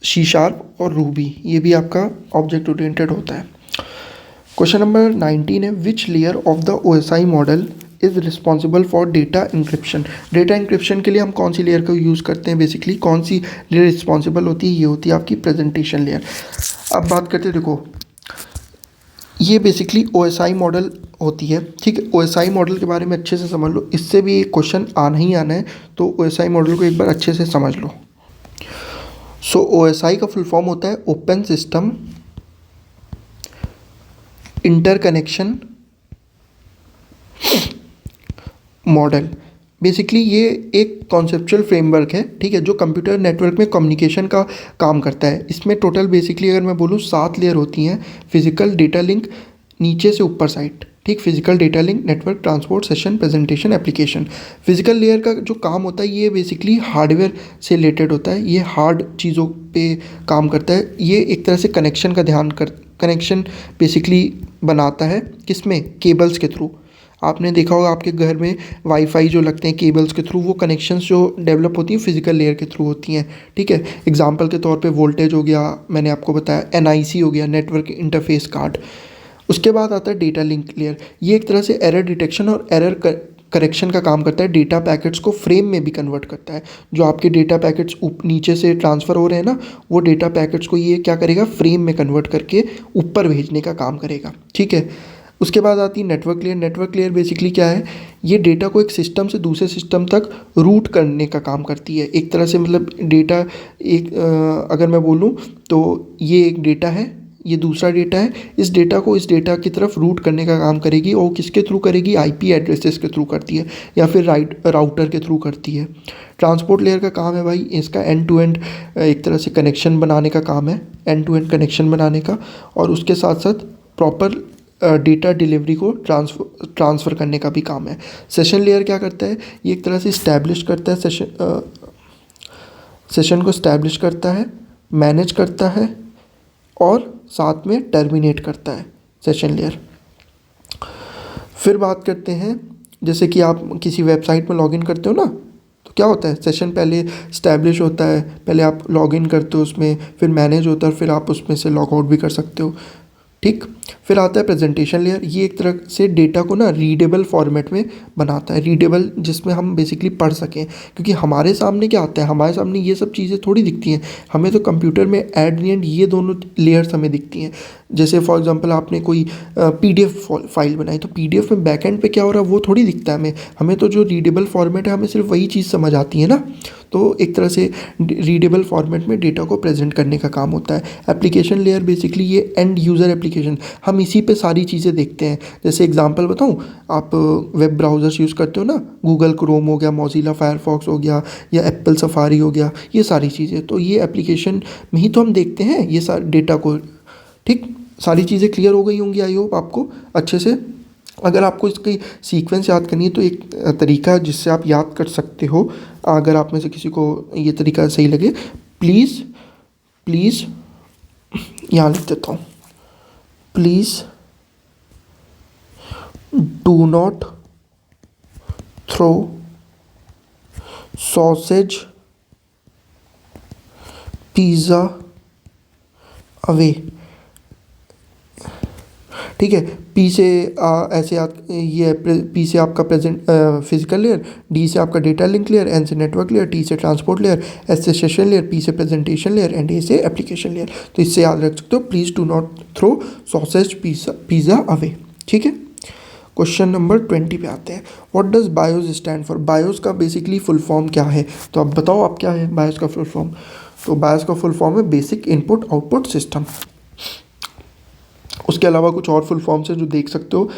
C# और रूबी, ये भी आपका ऑब्जेक्ट ओरिएंटेड होता है। क्वेश्चन नंबर 19 है, which layer of the OSI model is responsible for data encryption. Data encryption के लिए हम कौन सी लेयर का यूज़ करते हैं, बेसिकली कौन सी लेयर रिस्पॉन्सिबल होती है, ये होती है आपकी प्रेजेंटेशन लेयर। अब बात करते हैं, देखो ये बेसिकली OSI मॉडल होती है। ठीक है, OSI मॉडल के बारे में अच्छे से समझ लो, इससे भी एक क्वेश्चन आना ही आना है, तो OSI मॉडल को एक बार अच्छे से समझ लो। सो OSI का फुल फॉर्म होता है open system interconnection model. Basically ये एक कॉन्सेप्चुअल फ्रेमवर्क है, ठीक है, जो कंप्यूटर नेटवर्क में कम्युनिकेशन का काम करता है। इसमें टोटल बेसिकली अगर मैं बोलूँ 7 लेयर होती हैं। फिजिकल डेटा लिंक, नीचे से ऊपर साइड। ठीक, physical data link, network, transport, session, presentation, application. Physical layer का जो काम होता है, ये बेसिकली हार्डवेयर से रिलेटेड होता है। ये हार्ड चीज़ों पे काम करता है। ये एक तरह से कनेक्शन बेसिकली बनाता है, किसमें, केबल्स के थ्रू। आपने देखा होगा आपके घर में वाईफाई जो लगते हैं केबल्स के थ्रू, वो कनेक्शंस जो डेवलप होती हैं फिजिकल लेयर के थ्रू होती हैं। ठीक है, एग्जांपल के तौर पे वोल्टेज हो गया, मैंने आपको बताया, NIC हो गया, नेटवर्क इंटरफेस कार्ड। उसके बाद आता है डेटा लिंक लेयर। ये एक तरह से एरर डिटेक्शन और एरर करेक्शन का काम करता है, डेटा पैकेट्स को फ्रेम में भी कन्वर्ट करता है। जो आपके डेटा पैकेट्स नीचे से ट्रांसफ़र हो रहे हैं ना, वो डेटा पैकेट्स को ये क्या करेगा, फ्रेम में कन्वर्ट करके ऊपर भेजने का काम करेगा। ठीक है, उसके बाद आती है network layer. Network layer basically क्या है, ये डेटा को एक सिस्टम से दूसरे सिस्टम तक रूट करने का काम करती है। एक तरह से मतलब डेटा एक अगर मैं बोलूँ तो ये एक डेटा है, ये दूसरा डेटा है, इस डेटा को इस डेटा की तरफ रूट करने का काम करेगी। और किसके थ्रू करेगी, आईपी एड्रेसेस के थ्रू करती है या फिर राउटर के थ्रू करती है। ट्रांसपोर्ट लेयर का काम है भाई इसका एंड टू एंड एक तरह से कनेक्शन बनाने का काम है, एंड टू एंड कनेक्शन बनाने का, और उसके साथ साथ प्रॉपर डेटा डिलीवरी को ट्रांसफ़र करने का भी काम है। सेशन लेयर क्या करता है, ये एक तरह से इस्टेब्लिश करता है, सेशन को इस्टेब्लिश करता है, मैनेज करता है और साथ में टर्मिनेट करता है सेशन लेयर। फिर बात करते हैं, जैसे कि आप किसी वेबसाइट में लॉगिन करते हो ना, तो क्या होता है, सेशन पहले इस्टेब्लिश होता है, पहले आप लॉगिन करते हो उसमें, फिर मैनेज होता है, फिर आप उसमें से लॉग आउट भी कर सकते हो। ठीक, फिर आता है प्रेजेंटेशन लेयर। ये एक तरह से डेटा को ना रीडेबल फॉर्मेट में बनाता है, रीडेबल जिसमें हम बेसिकली पढ़ सकें, क्योंकि हमारे सामने क्या आता है, हमारे सामने ये सब चीज़ें थोड़ी दिखती हैं, हमें तो कंप्यूटर में एट द एंड ये दोनों लेयर्स हमें दिखती हैं। जैसे फॉर एग्जांपल आपने कोई पीडीएफ फाइल बनाई, तो पीडीएफ में बैकएंड पे क्या हो रहा है वो थोड़ी दिखता है हमें तो जो रीडेबल फॉर्मेट है हमें सिर्फ वही चीज़ समझ आती है ना। तो एक तरह से रीडेबल फॉर्मेट में डेटा को प्रेजेंट करने का काम होता है। एप्लीकेशन लेयर बेसिकली ये एंड यूज़र एप्लीकेशन, हम इसी पे सारी चीज़ें देखते हैं। जैसे एग्जांपल बताऊं, आप वेब ब्राउज़र्स यूज़ करते हो ना, गूगल क्रोम हो गया, मोज़िला फायरफॉक्स हो गया या एप्पल सफारी हो गया, ये सारी चीज़ें तो ये एप्लीकेशन में ही तो हम देखते हैं ये सारे डेटा को। ठीक, सारी चीज़ें क्लियर हो गई होंगी आई होप आपको अच्छे से। अगर आपको इसकी सीक्वेंस याद करनी है तो एक तरीका जिससे आप याद कर सकते हो, अगर आप में से किसी को ये तरीका सही लगे, प्लीज़ यहाँ लिख देता हूँ, please do not throw sausage pizza away. ठीक है, पी से ऐसे ये पी से आपका प्रेजेंट फिजिकल लेयर, डी से आपका डेटा लिंक लेयर, एन से नेटवर्क लेयर, टी से ट्रांसपोर्ट लेयर, एस से सेशन लेयर, पी से प्रेजेंटेशन लेयर एंड ए से एप्लीकेशन लेयर। तो इससे याद रख सकते हो, please do not throw sausage pizza away. ठीक है, क्वेश्चन नंबर 20 पे आते हैं। What does BIOS stand for. BIOS का बेसिकली फुल फॉर्म क्या है, तो आप बताओ आप क्या है बायोस का फुल फॉर्म। तो बायोस का फुल फॉर्म है बेसिक इनपुट आउटपुट सिस्टम। उसके अलावा कुछ और फुल फॉर्म्स है जो देख सकते हो,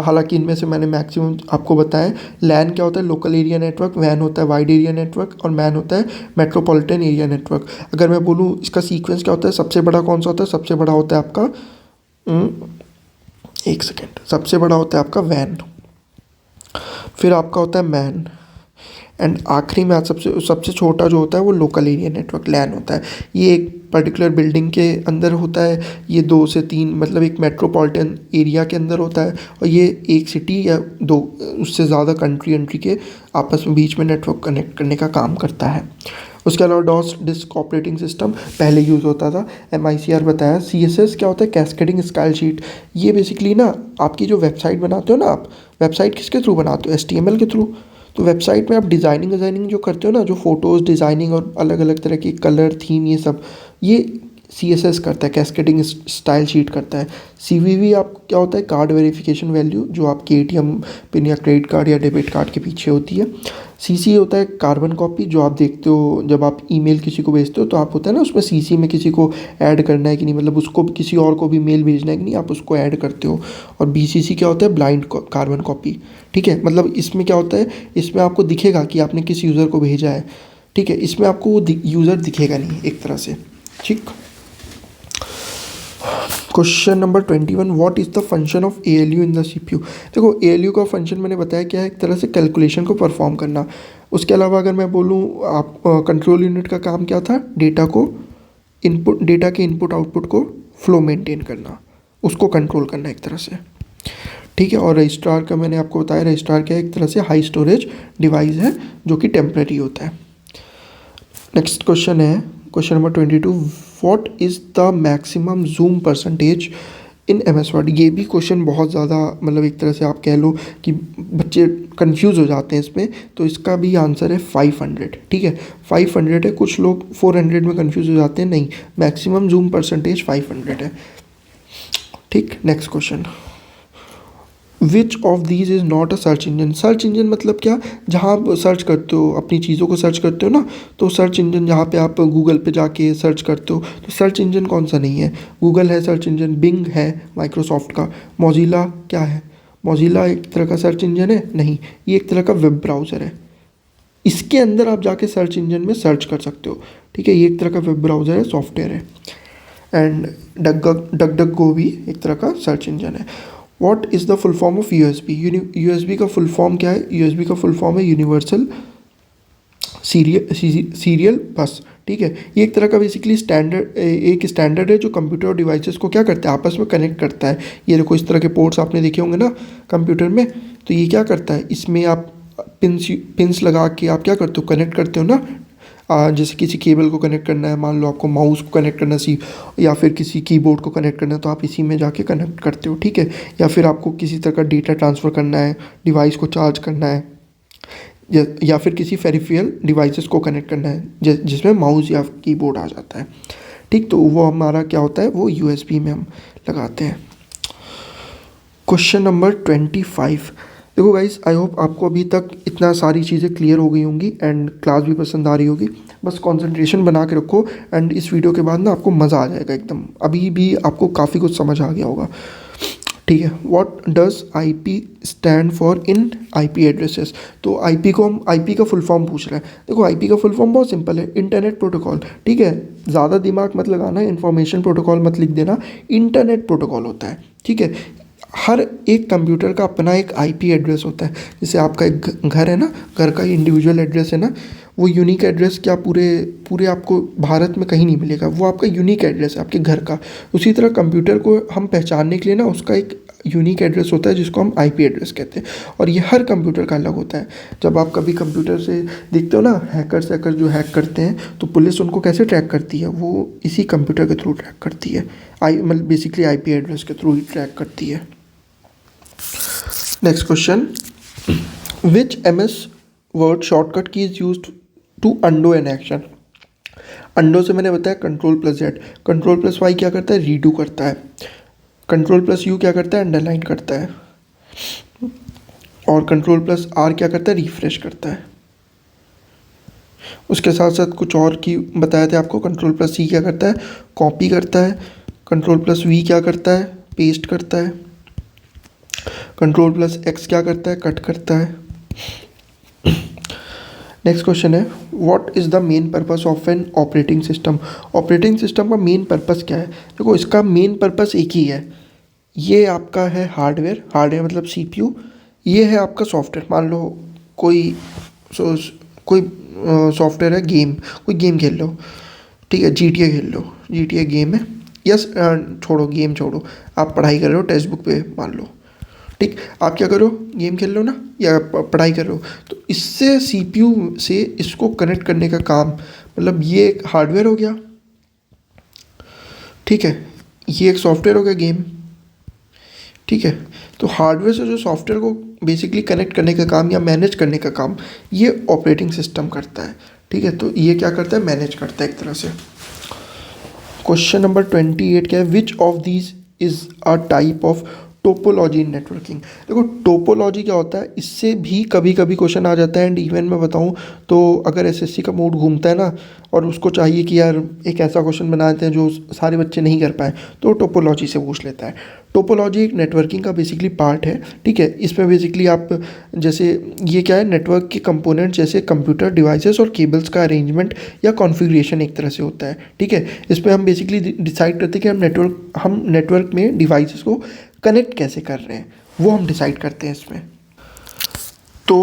हालांकि इनमें से मैंने मैक्सिमम आपको बताया। लैन क्या होता है, लोकल एरिया नेटवर्क, वैन होता है वाइड एरिया नेटवर्क, और मैन होता है मेट्रोपॉलिटन एरिया नेटवर्क। अगर मैं बोलूँ इसका सीक्वेंस क्या होता है, सबसे बड़ा कौन सा होता है, सबसे बड़ा होता है आपका एक सेकेंड, सबसे बड़ा होता है आपका वैन, फिर आपका होता है मैन, एंड आखिरी में सबसे छोटा जो होता है वो लोकल एरिया नेटवर्क लैन होता है। ये एक पर्टिकुलर बिल्डिंग के अंदर होता है, ये 2 से 3 मतलब एक मेट्रोपॉलिटन एरिया के अंदर होता है, और ये एक सिटी या 2 उससे ज़्यादा कंट्री के आपस में बीच में नेटवर्क कनेक्ट करने का काम करता है। उसके अलावा डॉस डिस्क ऑपरेटिंग सिस्टम पहले यूज़ होता था, MICR बताया। CSS क्या होता है, कैस्केडिंग स्टाइल शीट। ये बेसिकली ना आपकी जो वेबसाइट बनाते हो ना, आप वेबसाइट किसके थ्रू बनाते हो, HTML के थ्रू। तो वेबसाइट में आप डिज़ाइनिंग जो करते हो ना, जो फ़ोटोज़ डिज़ाइनिंग और अलग अलग तरह की कलर थीम ये सब, ये CSS करता है, कैस्केडिंग स्टाइल शीट करता है। CVV आप क्या होता है, कार्ड वेरिफिकेशन वैल्यू, जो आपके ATM पिन या क्रेडिट कार्ड या डेबिट कार्ड के पीछे होती है। CC होता है कार्बन कॉपी, जो आप देखते हो जब आप ईमेल किसी को भेजते हो तो आप होता है ना उसमें CC में किसी को ऐड करना है कि नहीं, मतलब उसको किसी और को भी मेल भेजना है कि नहीं, आप उसको ऐड करते हो। और BCC क्या होता है, ब्लाइंड कार्बन कॉपी। ठीक है, मतलब इसमें क्या होता है, इसमें आपको दिखेगा कि आपने किस यूज़र को भेजा है। ठीक है, इसमें आपको वो यूज़र दिखेगा नहीं एक तरह से। ठीक, question number 21, what is the function of ALU in the CPU। देखो ALU का फंक्शन मैंने बताया क्या है, एक तरह से कैलकुलेशन को परफॉर्म करना। उसके अलावा अगर मैं बोलूँ आप कंट्रोल यूनिट का काम क्या था, डेटा के इनपुट आउटपुट को फ्लो मेंटेन करना, उसको कंट्रोल करना एक तरह से। ठीक है, और रजिस्ट्रार का मैंने आपको बताया, रजिस्ट्रार क्या है, एक तरह से हाई स्टोरेज डिवाइस है जो कि टेम्परेरी होता है। नेक्स्ट क्वेश्चन है question number 22, what is the maximum zoom percentage in MS word. ये भी क्वेश्चन बहुत ज़्यादा मतलब एक तरह से आप कह लो कि बच्चे कंफ्यूज हो जाते हैं इसमें, तो इसका भी आंसर है 500। ठीक है, 500 है। कुछ लोग 400 में कंफ्यूज हो जाते हैं, नहीं, मैक्सिमम जूम परसेंटेज 500 है। ठीक, next question, which of these is not a search engine. Search engine मतलब क्या, जहाँ आप सर्च करते हो, अपनी चीज़ों को सर्च करते हो ना, तो सर्च इंजन जहाँ पे आप गूगल पे जाके सर्च करते हो, तो सर्च इंजन कौन सा नहीं है। गूगल है सर्च इंजन, बिंग है माइक्रोसॉफ्ट का, मोजिला क्या है, मोजिला एक तरह का सर्च इंजन है, नहीं, ये एक तरह का वेब ब्राउज़र है। इसके अंदर आप जाके सर्च इंजन में सर्च कर सकते हो। ठीक है, ये एक तरह का वेब ब्राउज़र है, सॉफ्टवेयर है। एंड डक गो भी एक तरह का सर्च इंजन है। What is the full form of USB। USB का फुल फॉर्म क्या है, USB का फुल फॉर्म है यूनिवर्सल सीरियल बस। ठीक है, ये एक तरह का बेसिकली एक स्टैंडर्ड है जो कंप्यूटर और डिवाइसेस को क्या करता है, आपस में कनेक्ट करता है। ये देखो, इस तरह के पोर्ट्स आपने देखे होंगे ना कंप्यूटर में, तो ये क्या करता है, इसमें आप पिंस लगा के आप क्या करते हो, कनेक्ट करते हो ना। जैसे किसी केबल को कनेक्ट करना है, मान लो आपको माउस को कनेक्ट करना या फिर किसी कीबोर्ड को कनेक्ट करना है, तो आप इसी में जाके कनेक्ट करते हो। ठीक है, या फिर आपको किसी तरह का डेटा ट्रांसफ़र करना है, डिवाइस को चार्ज करना है, या फिर किसी पेरिफेरल डिवाइसेस को कनेक्ट करना है जिसमें माउस या कीबोर्ड आ जाता है। ठीक, तो वो हमारा क्या होता है, वो USB में हम लगाते हैं। Question number 25। देखो गाइस, आई होप आपको अभी तक इतना सारी चीज़ें क्लियर हो गई होंगी एंड क्लास भी पसंद आ रही होगी। बस कंसंट्रेशन बना के रखो एंड इस वीडियो के बाद ना आपको मज़ा आ जाएगा एकदम। अभी भी आपको काफ़ी कुछ समझ आ गया होगा। ठीक है, what does IP stand for in IP addresses. तो IP को हम IP का फुल फॉर्म पूछ रहे हैं। देखो, IP का फुल फॉर्म बहुत सिंपल है, इंटरनेट प्रोटोकॉल। ठीक है, ज़्यादा दिमाग मत लगाना, इन्फॉर्मेशन प्रोटोकॉल मत लिख देना, इंटरनेट प्रोटोकॉल होता है। ठीक है, हर एक कंप्यूटर का अपना एक IP एड्रेस होता है। जैसे आपका एक घर है ना, घर का इंडिविजुअल एड्रेस है ना, वो यूनिक एड्रेस क्या पूरे आपको भारत में कहीं नहीं मिलेगा, वो आपका यूनिक एड्रेस है आपके घर का। उसी तरह कंप्यूटर को हम पहचानने के लिए ना उसका एक यूनिक एड्रेस होता है जिसको हम IP एड्रेस कहते हैं, और ये हर कंप्यूटर का अलग होता है। जब आप कभी कंप्यूटर से देखते हो ना, हैकर्स जो हैक करते हैं, तो पुलिस उनको कैसे ट्रैक करती है, वो इसी कंप्यूटर के थ्रू ट्रैक करती है। मतलब बेसिकली IP एड्रेस के थ्रू ही ट्रैक करती है। Next question, which MS word shortcut key is used to undo an action. Undo से मैंने बताया Ctrl+Z, Ctrl+Y क्या करता है, रीडू करता है, Ctrl+U क्या करता है, अंडरलाइन करता है, और Ctrl+R क्या करता है, रिफ्रेश करता है। उसके साथ साथ कुछ और की बताए थे आपको, Ctrl+C क्या करता है, कॉपी करता है, Ctrl+V क्या करता है, पेस्ट करता है, Ctrl+X क्या करता है, कट करता है। नेक्स्ट क्वेश्चन है, what is the main purpose of an operating system. Operating system का मेन पर्पस क्या है। देखो, इसका मेन पर्पस एक ही है, ये आपका है हार्डवेयर मतलब CPU, ये है आपका सॉफ्टवेयर। मान लो कोई सॉफ्टवेयर है, कोई गेम खेल लो। ठीक है, GTA खेल लो, GTA गेम है। यस, छोड़ो गेम छोड़ो, आप पढ़ाई कर रहे हो टेक्स्ट बुक पे मान लो। ठीक, आप क्या करो, गेम खेल लो ना, या पढ़ाई कर रहे हो, तो इससे CPU से इसको कनेक्ट करने का काम, मतलब ये एक हार्डवेयर हो गया। ठीक है, ये एक सॉफ्टवेयर हो गया गेम। ठीक है, तो हार्डवेयर से जो सॉफ्टवेयर को बेसिकली कनेक्ट करने का काम या मैनेज करने का काम ये ऑपरेटिंग सिस्टम करता है। ठीक है, तो ये क्या करता है, मैनेज करता है एक तरह से। क्वेश्चन नंबर 28 क्या है, which of these is a type of topology in networking. देखो, टोपोलॉजी क्या होता है, इससे भी कभी कभी क्वेश्चन आ जाता है। एंड इवन मैं बताऊं तो अगर SSC का मूड घूमता है ना, और उसको चाहिए कि यार एक ऐसा क्वेश्चन बनाते हैं जो सारे बच्चे नहीं कर पाए, तो टोपोलॉजी से पूछ लेता है। टोपोलॉजी एक नेटवर्किंग का बेसिकली पार्ट है। ठीक है, इसमें बेसिकली आप जैसे ये क्या है, नेटवर्क के कंपोनेंट जैसे कंप्यूटर डिवाइसेस और केबल्स का अरेंजमेंट या कॉन्फ़िगरेशन एक तरह से होता है। ठीक है, इसमें हम बेसिकली डिसाइड करते हैं कि हम नेटवर्क में डिवाइसेस को कनेक्ट कैसे कर रहे हैं, वो हम डिसाइड करते हैं इसमें। तो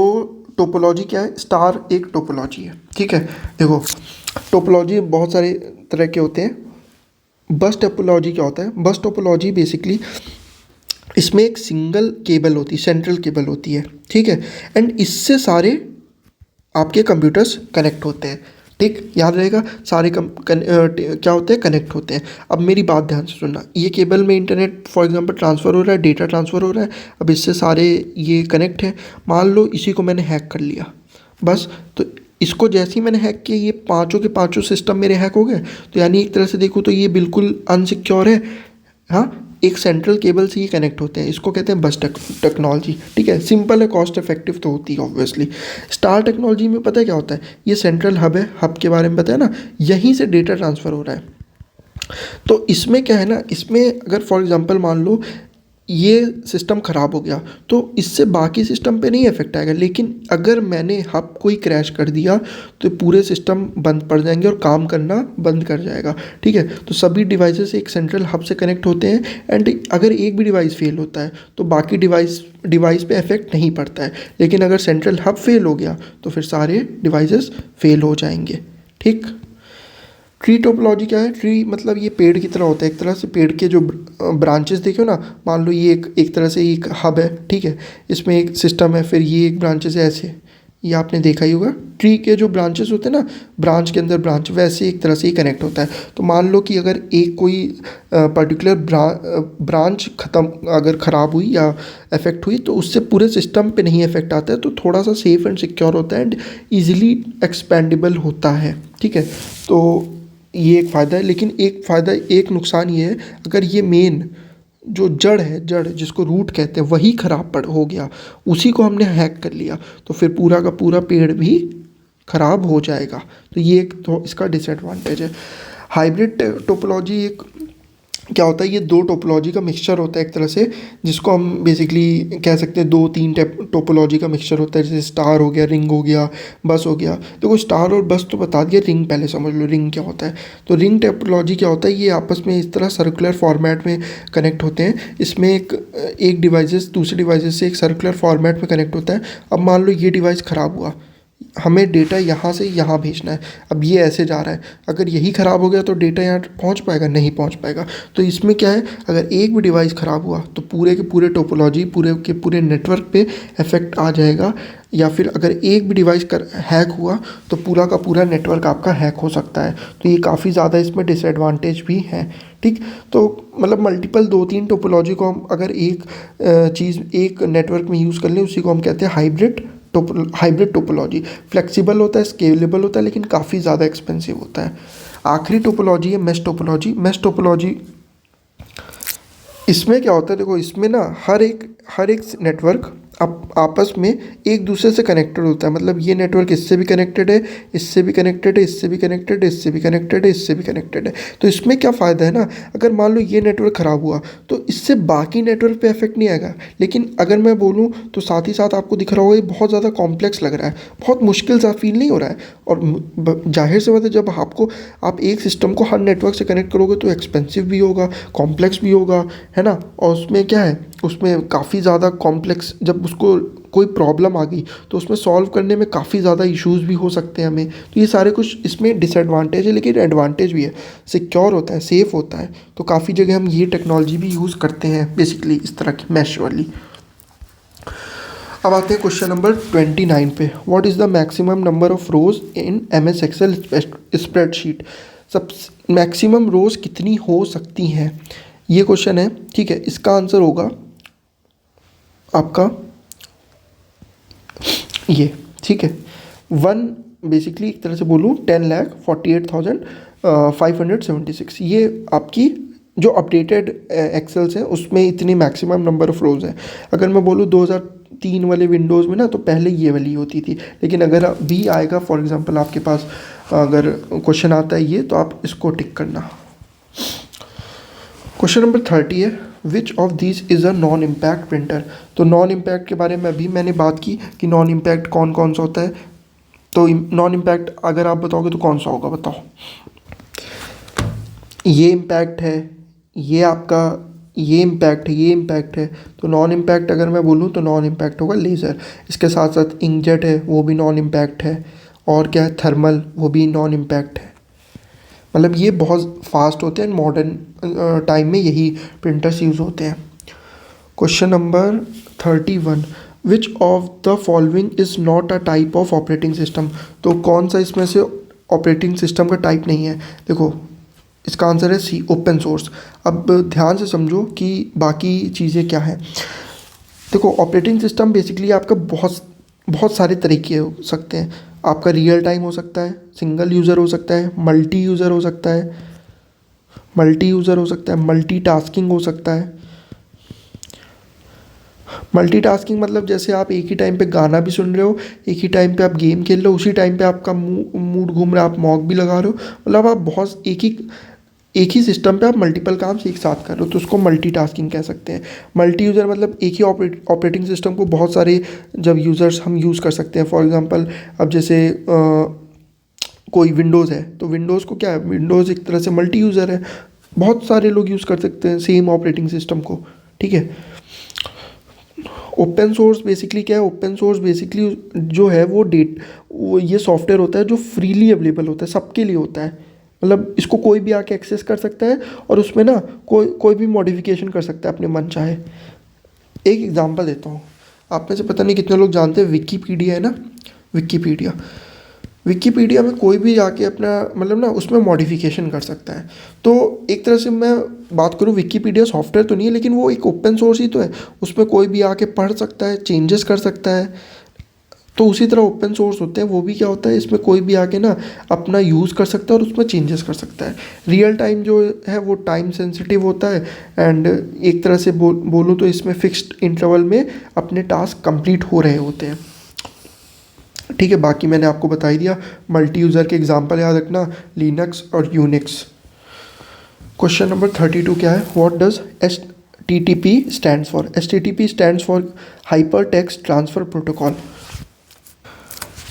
टोपोलॉजी क्या है, स्टार एक टोपोलॉजी है। ठीक है, देखो टोपोलॉजी बहुत सारे तरह के होते हैं। बस टोपोलॉजी क्या होता है, बस टोपोलॉजी बेसिकली इसमें एक सिंगल केबल होती है, सेंट्रल केबल होती है। ठीक है, एंड इससे सारे आपके कंप्यूटर्स कनेक्ट होते हैं। ठीक, याद रहेगा। सारे क्या होते हैं, कनेक्ट होते हैं। अब मेरी बात ध्यान से सुनना, ये केबल में इंटरनेट फॉर एग्जांपल ट्रांसफ़र हो रहा है, डेटा ट्रांसफ़र हो रहा है। अब इससे सारे ये कनेक्ट है। मान लो इसी को मैंने हैक कर लिया, बस। तो इसको जैसे ही मैंने हैक किया, ये पाँचों के पाँचों सिस्टम मेरे हैक हो गए। तो यानी एक तरह से देखूँ तो ये बिल्कुल अनसिक्योर है। हाँ, एक सेंट्रल केबल से ये कनेक्ट होते हैं, इसको कहते हैं बस टेक्नोलॉजी। ठीक है, सिंपल है, कॉस्ट इफेक्टिव तो होती है ऑब्वियसली। स्टार टेक्नोलॉजी में पता है क्या होता है, ये सेंट्रल हब है, हब के बारे में पता है ना, यहीं से डेटा ट्रांसफ़र हो रहा है। तो इसमें क्या है ना, इसमें अगर फॉर एग्जांपल मान लो ये सिस्टम ख़राब हो गया, तो इससे बाकी सिस्टम पे नहीं इफेक्ट आएगा। लेकिन अगर मैंने हब को ही क्रैश कर दिया तो पूरे सिस्टम बंद पड़ जाएंगे और काम करना बंद कर जाएगा। ठीक है, तो सभी डिवाइसेस एक सेंट्रल हब से कनेक्ट होते हैं, एंड अगर एक भी डिवाइस फेल होता है तो बाकी डिवाइस पे इफेक्ट नहीं पड़ता है। लेकिन अगर सेंट्रल हब फेल हो गया तो फिर सारे डिवाइसेस फेल हो जाएंगे। ठीक। ट्री टोपोलॉजी क्या है, ट्री मतलब ये पेड़ की तरह होता है, एक तरह से पेड़ के जो ब्रांचेस देखो ना, मान लो ये एक तरह से एक हब है। ठीक है, इसमें एक सिस्टम है, फिर ये एक ब्रांचेस है ऐसे, ये आपने देखा ही होगा। ट्री के जो ब्रांचेस होते हैं ना, ब्रांच के अंदर ब्रांच, वैसे एक तरह से ही कनेक्ट होता है। तो मान लो कि अगर एक कोई पर्टिकुलर ब्रांच अगर ख़राब हुई या इफेक्ट हुई, तो उससे पूरे सिस्टम पे नहीं इफेक्ट आता है, तो थोड़ा सा सेफ एंड सिक्योर होता है एंड ईजिली एक्सपेंडेबल होता है। ठीक है, तो ये एक फ़ायदा है। लेकिन एक नुकसान ये है, अगर ये मेन जो जड़ जिसको रूट कहते हैं वही ख़राब हो गया, उसी को हमने हैक कर लिया, तो फिर पूरा का पूरा पेड़ भी ख़राब हो जाएगा। तो ये एक तो इसका डिसएडवांटेज है। हाइब्रिड टोपोलॉजी एक क्या होता है, ये दो टोपोलॉजी का मिक्सचर होता है एक तरह से, जिसको हम बेसिकली कह सकते हैं 2-3 टोपोलॉजी का मिक्सचर होता है। जैसे स्टार हो गया, रिंग हो गया, बस हो गया। देखो स्टार और बस तो बता दिया, रिंग पहले समझ लो रिंग क्या होता है। तो रिंग टोपोलॉजी क्या होता है, ये आपस में इस तरह सर्कुलर फॉर्मेट में कनेक्ट होते हैं। इसमें एक डिवाइसेस दूसरे डिवाइसेस से एक सर्कुलर फॉर्मेट में कनेक्ट होता है। अब मान लो ये डिवाइस ख़राब हुआ, हमें डेटा यहाँ से यहाँ भेजना है, अब ये ऐसे जा रहा है, अगर यही ख़राब हो गया तो डेटा यहाँ पहुँच पाएगा, नहीं पहुँच पाएगा। तो इसमें क्या है, अगर एक भी डिवाइस ख़राब हुआ तो पूरे के पूरे टोपोलॉजी, पूरे के पूरे नेटवर्क पे इफेक्ट आ जाएगा। या फिर अगर एक भी डिवाइस हैक हुआ तो पूरा का पूरा नेटवर्क आपका हैक हो सकता है। तो ये काफ़ी ज़्यादा इसमें डिसएडवांटेज भी हैं। ठीक, तो मतलब मल्टीपल 2-3 टोपोलॉजी को हम अगर एक चीज़ एक नेटवर्क में यूज़ कर लें, उसी को हम कहते हैं हाइब्रिड टोपोलॉजी। फ्लेक्सिबल होता है, स्केलेबल होता है, लेकिन काफ़ी ज़्यादा एक्सपेंसिव होता है। आखिरी टोपोलॉजी है मेश टोपोलॉजी। मेश टोपोलॉजी इसमें क्या होता है, देखो इसमें ना हर एक नेटवर्क आपस में एक दूसरे से कनेक्टेड होता है। मतलब ये नेटवर्क इससे भी कनेक्टेड है, इससे भी कनेक्टेड है, इससे भी कनेक्टेड है, इससे भी कनेक्टेड है, इससे भी कनेक्टेड है। तो इसमें क्या फ़ायदा है ना, अगर मान लो ये नेटवर्क ख़राब हुआ तो इससे बाकी नेटवर्क पे इफेक्ट नहीं आएगा। लेकिन अगर मैं बोलूँ तो साथ ही साथ आपको दिख रहा होगा ये बहुत ज़्यादा कॉम्प्लेक्स लग रहा है, बहुत मुश्किल सा फील नहीं हो रहा है। और जाहिर सी बात है, जब आप एक सिस्टम को हर नेटवर्क से कनेक्ट करोगे तो एक्सपेंसिव भी होगा, कॉम्प्लेक्स भी होगा, है ना। और उसमें क्या है, उसमें काफ़ी ज़्यादा कॉम्प्लेक्स, जब उसको कोई प्रॉब्लम आ गई तो उसमें सॉल्व करने में काफ़ी ज़्यादा इश्यूज़ भी हो सकते हैं हमें। तो ये सारे कुछ इसमें डिसएडवांटेज है, लेकिन एडवांटेज भी है। सिक्योर होता है, सेफ़ होता है, तो काफ़ी जगह हम ये टेक्नोलॉजी भी यूज़ करते हैं बेसिकली इस तरह की मैश वाली। अब आते हैं क्वेश्चन नंबर 29 पे। What is the maximum number of rows in MS Excel spreadsheet. सब मैक्सिमम रोज़ कितनी हो सकती हैं, ये क्वेश्चन है। ठीक है, इसका आंसर होगा आपका ये। ठीक है, बेसिकली एक तरह से बोलूँ 10,48,576, ये आपकी जो अपडेटेड एक्सेल्स हैं उसमें इतनी मैक्सिमम नंबर ऑफ रोज़ हैं। अगर मैं बोलूँ 2003 वाले विंडोज़ में ना, तो पहले ये वाली होती थी। लेकिन अगर अभी आएगा, फॉर एग्जांपल आपके पास अगर क्वेश्चन आता है ये, तो आप इसको टिक करना। क्वेश्चन नंबर 30 है, which of this is a non impact printer. तो नॉन इम्पैक्ट के बारे में अभी मैंने बात की कि नॉन इम्पैक्ट कौन कौन सा होता है। तो नॉन इम्पैक्ट अगर आप बताओगे तो कौन सा होगा, बताओ। ये इम्पैक्ट है, ये आपका ये इम्पैक्ट है, ये इम्पैक्ट है। तो नॉन इम्पैक्ट अगर मैं बोलूँ तो नॉन इम्पैक्ट होगा लेज़र। इसके साथ साथ इंकजेट है, वो भी नॉन इम्पैक्ट है। और क्या है, थर्मल, वो भी नॉन इम्पैक्ट है। मतलब ये बहुत फास्ट होते हैं, मॉडर्न टाइम में यही प्रिंटर्स यूज़ होते हैं। Question number 31, which of the following is not a type of operating system. तो कौन सा इसमें से ऑपरेटिंग सिस्टम का टाइप नहीं है। देखो इसका आंसर है सी, ओपन सोर्स। अब ध्यान से समझो कि बाकी चीज़ें क्या हैं। देखो ऑपरेटिंग सिस्टम बेसिकली आपका बहुत बहुत सारे तरीके हो सकते हैं। आपका रियल टाइम हो सकता है, सिंगल यूज़र हो सकता है, मल्टी यूज़र हो सकता है, मल्टीटास्किंग हो सकता है। मल्टीटास्किंग मतलब जैसे आप एक ही टाइम पे गाना भी सुन रहे हो, एक ही टाइम पे आप गेम खेल रहे हो, उसी टाइम पे आपका मूड घूम रहा है, आप मॉक भी लगा रहे हो, मतलब आप बहुत एक ही सिस्टम पे आप मल्टीपल काम एक साथ कर रहे हो, तो उसको मल्टीटास्किंग कह सकते हैं। मल्टी यूज़र मतलब एक ही ऑपरेटिंग सिस्टम को बहुत सारे जब यूज़र्स हम यूज़ कर सकते हैं। फॉर एग्जांपल अब जैसे कोई विंडोज़ है तो विंडोज़ को क्या है, विंडोज़ एक तरह से मल्टी यूज़र है, बहुत सारे लोग यूज़ कर सकते हैं सेम ऑपरेटिंग सिस्टम को, ठीक है। ओपन सोर्स बेसिकली क्या है, ओपन सोर्स बेसिकली जो है वो ये सॉफ्टवेयर होता है जो फ्रीली अवेलेबल होता है, सबके लिए होता है। मतलब इसको कोई भी आके एक्सेस कर सकता है और उसमें ना कोई भी मॉडिफिकेशन कर सकता है अपने मन चाहे। एक एग्जांपल देता हूँ, आप में से पता नहीं कितने लोग जानते हैं विकीपीडिया है ना, विकीपीडिया में कोई भी जाके अपना मतलब ना उसमें मॉडिफिकेशन कर सकता है। तो एक तरह से मैं बात करूँ, विकीपीडिया सॉफ्टवेयर तो नहीं है लेकिन वो एक ओपन सोर्स ही तो है, उसमें कोई भी आके पढ़ सकता है, चेंजेस कर सकता है। तो उसी तरह ओपन सोर्स होते हैं वो भी क्या होता है, इसमें कोई भी आके ना अपना यूज़ कर सकता है और उसमें चेंजेस कर सकता है। रियल टाइम जो है वो टाइम सेंसिटिव होता है एंड एक तरह से बोलूँ तो इसमें फिक्स्ड इंटरवल में अपने टास्क कंप्लीट हो रहे होते हैं, ठीक है। बाकी मैंने आपको बता ही दिया। मल्टी यूज़र के एग्जांपल याद रखना, लिनक्स और यूनिक्स। क्वेश्चन नंबर 32 क्या है, what does HTTP stands for. HTTP stands for hyper text transfer protocol.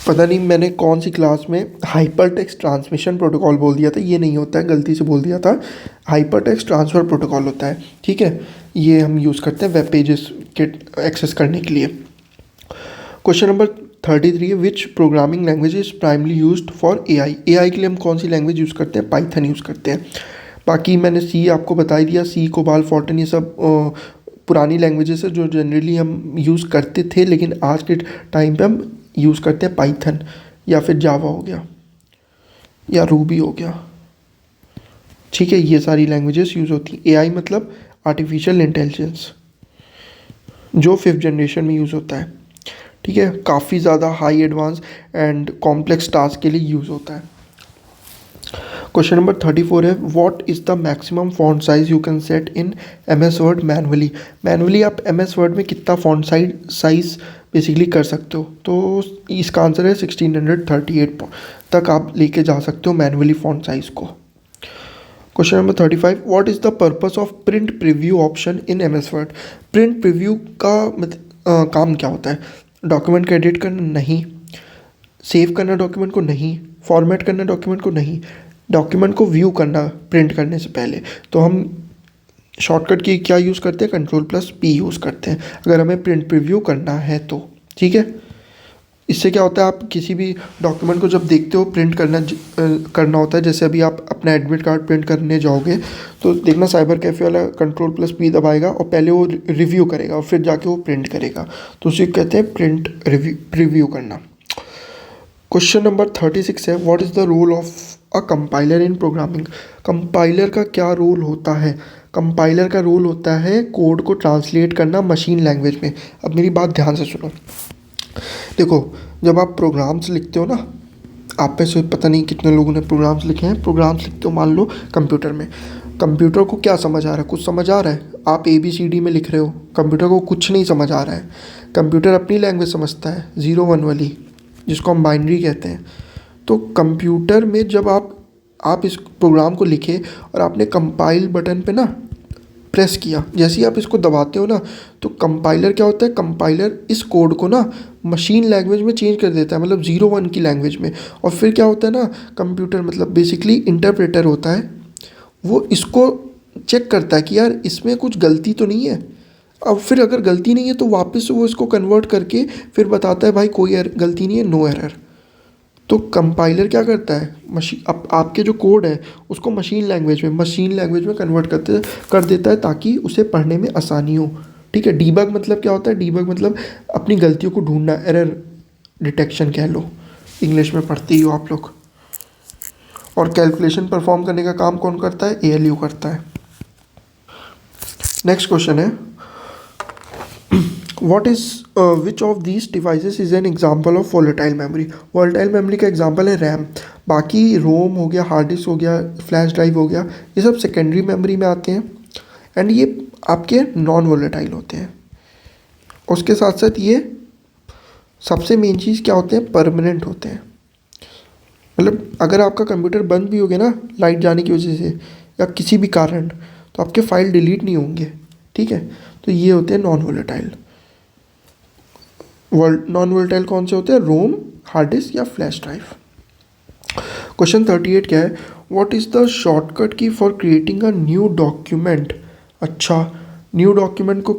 पता नहीं मैंने कौन सी क्लास में हाइपर टेक्स्ट ट्रांसमिशन प्रोटोकॉल बोल दिया था, ये नहीं होता है, गलती से बोल दिया था। हाइपर टेक्स्ट ट्रांसफ़र प्रोटोकॉल होता है, ठीक है। ये हम यूज़ करते हैं वेब पेजेस के एक्सेस करने के लिए। क्वेश्चन नंबर 33 है, विच programming language is primarily used for AI। AI के लिए हम कौन सी लैंग्वेज यूज़ करते हैं, पाइथन यूज़ करते हैं। बाकी मैंने सी आपको बता ही दिया, सी, कोबाल, फॉर्टन, ये सब पुरानी लैंग्वेजेस है जो जनरली हम यूज़ करते थे, लेकिन आज के टाइम पे हम यूज़ करते हैं पाइथन या फिर जावा हो गया या रूबी हो गया, ठीक है। ये सारी लैंग्वेजेस यूज़ होती हैं। AI मतलब आर्टिफिशियल इंटेलिजेंस, जो 5th जनरेशन में यूज़ होता है, ठीक है। काफ़ी ज़्यादा high advance and complex task के लिए यूज़ होता है। क्वेश्चन नंबर 34 है, what is the maximum font size you can set in MS word manually आप MS वर्ड में कितना फॉन्ट साइज़ बेसिकली कर सकते हो, तो इसका आंसर है 1638 तक आप लेके जा सकते हो मैनुअली फॉन्ट साइज़ को। Question number 35, what is the purpose of print preview option in MS word. Print preview का काम क्या होता है, डॉक्यूमेंट को एडिट करना नहीं, सेव करना डॉक्यूमेंट को नहीं, फॉर्मेट करना डॉक्यूमेंट को नहीं, डॉक्यूमेंट को व्यू करना प्रिंट करने से पहले। तो हम शॉर्टकट की क्या यूज़ करते हैं, Ctrl+P यूज़ करते हैं अगर हमें प्रिंट प्रीव्यू करना है तो, ठीक है। इससे क्या होता है, आप किसी भी डॉक्यूमेंट को जब देखते हो प्रिंट करना होता है, जैसे अभी आप अपना एडमिट कार्ड प्रिंट करने जाओगे तो देखना साइबर कैफ़े वाला Ctrl+P दबाएगा और पहले वो रिव्यू करेगा और फिर जाके वो प्रिंट करेगा, तो उसे कहते हैं प्रिंट प्रीव्यू करना। क्वेश्चन नंबर 36 है, what is the role of a compiler in programming. Compiler का क्या रोल होता है, कंपाइलर का रोल होता है कोड को ट्रांसलेट करना मशीन लैंग्वेज में। अब मेरी बात ध्यान से सुनो, देखो जब आप प्रोग्राम्स लिखते हो ना, आप में से पता नहीं कितने लोगों ने प्रोग्राम्स लिखे हैं, प्रोग्राम्स लिखते हो मान लो कंप्यूटर में, कंप्यूटर को क्या समझ आ रहा है, कुछ समझ आ रहा है, आप ABCD में लिख रहे हो, कंप्यूटर को कुछ नहीं समझ आ रहा है। कंप्यूटर अपनी लैंग्वेज समझता है 0 1 वाली, जिसको हम बाइनरी कहते हैं। तो कंप्यूटर में जब आप इस प्रोग्राम को लिखे और आपने कंपाइल बटन पे ना प्रेस किया, जैसे ही आप इसको दबाते हो ना, तो कंपाइलर क्या होता है, कंपाइलर इस कोड को ना मशीन लैंग्वेज में चेंज कर देता है, मतलब 0 1 की लैंग्वेज में। और फिर क्या होता है ना, कंप्यूटर मतलब बेसिकली इंटरप्रेटर होता है, वो इसको चेक करता है कि यार इसमें कुछ गलती तो नहीं है। अब फिर अगर गलती नहीं है तो वापस वो इसको कन्वर्ट करके फिर बताता है भाई कोई गलती नहीं है, नो एरर। तो कंपाइलर क्या करता है, आपके जो कोड है उसको मशीन लैंग्वेज में कन्वर्ट कर देता है ताकि उसे पढ़ने में आसानी हो, ठीक है। डीबग मतलब क्या होता है, डीबग मतलब अपनी गलतियों को ढूंढना, एरर डिटेक्शन कह लो, इंग्लिश में पढ़ते ही हो आप लोग। और कैलकुलेशन परफॉर्म करने का काम कौन करता है? ALU करता है। नेक्स्ट क्वेश्चन है, what is which of these devices is an example of volatile memory? Volatile memory का एग्जाम्पल है रैम। बाकी रोम हो गया, हार्ड डिस्क हो गया, फ्लैश ड्राइव हो गया, ये सब सेकेंडरी मेमोरी में आते हैं एंड ये आपके नॉन वोलेटाइल होते हैं। उसके साथ साथ ये सबसे मेन चीज़ क्या होते हैं? परमानेंट होते हैं। मतलब अगर आपका कंप्यूटर बंद भी हो गया ना लाइट जाने की वजह से या किसी भी कारण, तो आपके फाइल डिलीट नहीं होंगे, ठीक है। तो ये होते हैं नॉन वोलेटाइल। नॉन वोलेटाइल कौन से होते हैं? रोम, हार्ड डिस्क या फ्लैश ड्राइव। क्वेश्चन 38 क्या है? व्हाट इज़ द शॉर्टकट की for creating a new document? अच्छा, न्यू डॉक्यूमेंट को